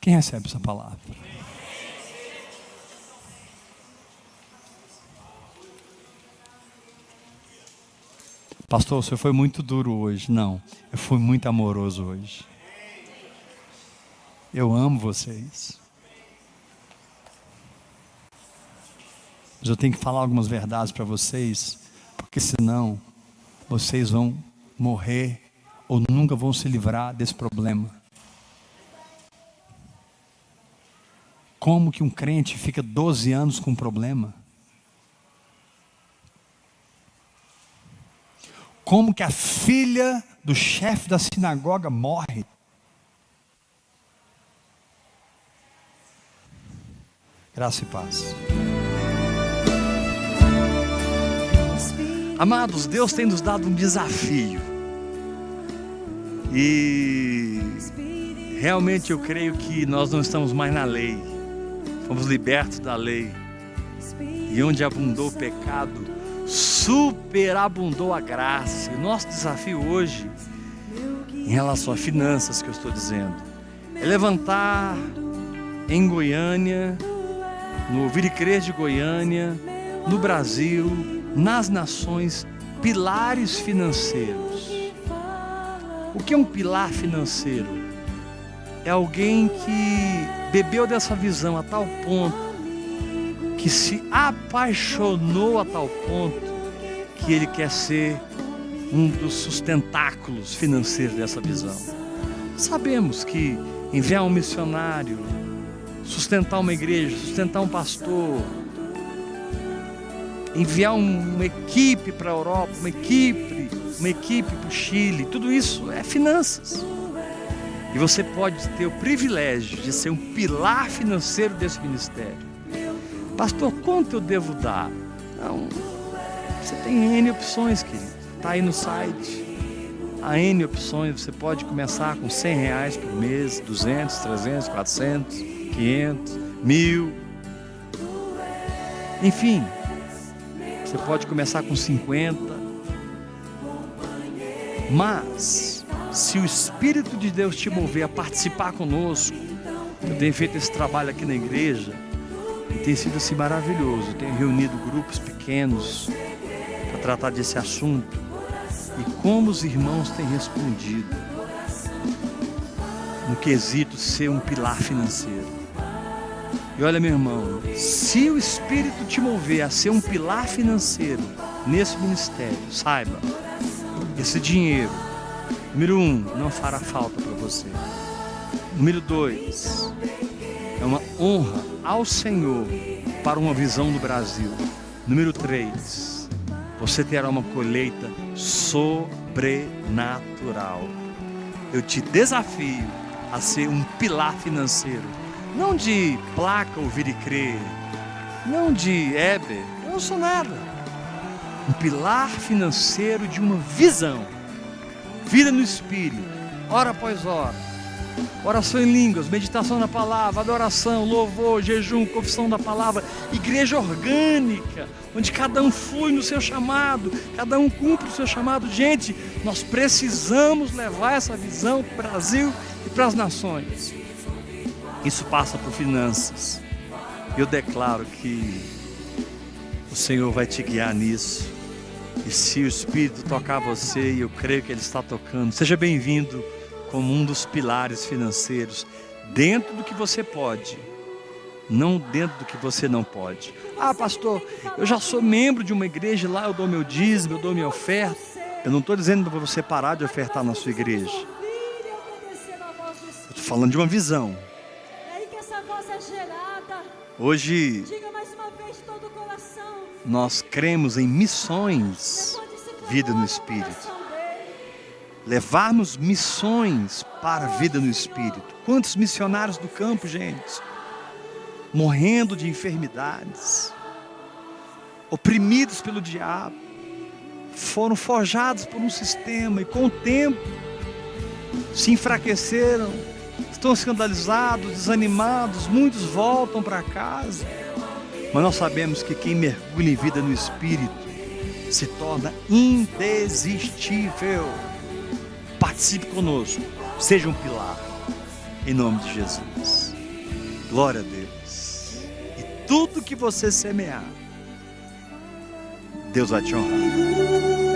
Quem recebe essa palavra? Pastor, o senhor foi muito duro hoje. Não, eu fui muito amoroso hoje. Eu amo vocês. Mas eu tenho que falar algumas verdades para vocês, porque senão vocês vão morrer ou nunca vão se livrar desse problema. Como que um crente fica 12 anos com um problema? Como que a filha do chefe da sinagoga morre? Graça e paz. Amados, Deus tem nos dado um desafio. E realmente eu creio que nós não estamos mais na lei. Fomos libertos da lei. E onde abundou o pecado, superabundou a graça. E o nosso desafio hoje, em relação a finanças que eu estou dizendo, é levantar em Goiânia, no Ouvir e Crer de Goiânia, no Brasil, nas nações, pilares financeiros. O que é um pilar financeiro? É alguém que bebeu dessa visão a tal ponto, que se apaixonou a tal ponto, que ele quer ser um dos sustentáculos financeiros dessa visão. Sabemos que enviar um missionário, sustentar uma igreja, sustentar um pastor, enviar uma equipe para a Europa, uma equipe para o Chile, tudo isso é finanças. E você pode ter o privilégio de ser um pilar financeiro desse ministério. Pastor, quanto eu devo dar? Não, você tem N opções, querido. Está aí no site. Há N opções. Você pode começar com R$100 por mês, 200, 300, 400, 500, 1.000. Enfim, você pode começar com 50. Mas, se o Espírito de Deus te mover a participar conosco, eu tenho feito esse trabalho aqui na igreja, e tem sido assim maravilhoso. Eu tenho reunido grupos pequenos para tratar desse assunto, e como os irmãos têm respondido no quesito ser um pilar financeiro. E olha, meu irmão, se o Espírito te mover a ser um pilar financeiro nesse ministério, saiba, esse dinheiro, número 1, não fará falta para você. Número 2, é uma honra ao Senhor para uma visão do Brasil. Número 3, você terá uma colheita sobrenatural. Eu te desafio a ser um pilar financeiro, não de placa Ouvir e Crer, não de Heber, eu não sou nada. Um pilar financeiro de uma visão, vida no Espírito, hora após hora, oração em línguas, meditação na palavra, adoração, louvor, jejum, confissão da palavra, igreja orgânica, onde cada um flui no seu chamado, cada um cumpre o seu chamado. Gente, nós precisamos levar essa visão para o Brasil e para as nações. Isso passa por finanças. Eu declaro que o Senhor vai te guiar nisso. E se o Espírito tocar você, e eu creio que Ele está tocando, seja bem-vindo como um dos pilares financeiros, dentro do que você pode, não dentro do que você não pode. Ah, pastor, eu já sou membro de uma igreja, lá eu dou meu dízimo, eu dou minha oferta. Eu não estou dizendo para você parar de ofertar na sua igreja. Eu estou falando de uma visão. Hoje nós cremos em missões, vida no Espírito. Levarmos missões para a vida no Espírito. Quantos missionários do campo, gente, morrendo de enfermidades, oprimidos pelo diabo, foram forjados por um sistema e com o tempo se enfraqueceram, estão escandalizados, desanimados, muitos voltam para casa. Mas nós sabemos que quem mergulha em vida no Espírito se torna indesistível. Participe conosco, seja um pilar, em nome de Jesus. Glória a Deus. E tudo que você semear, Deus vai te honrar.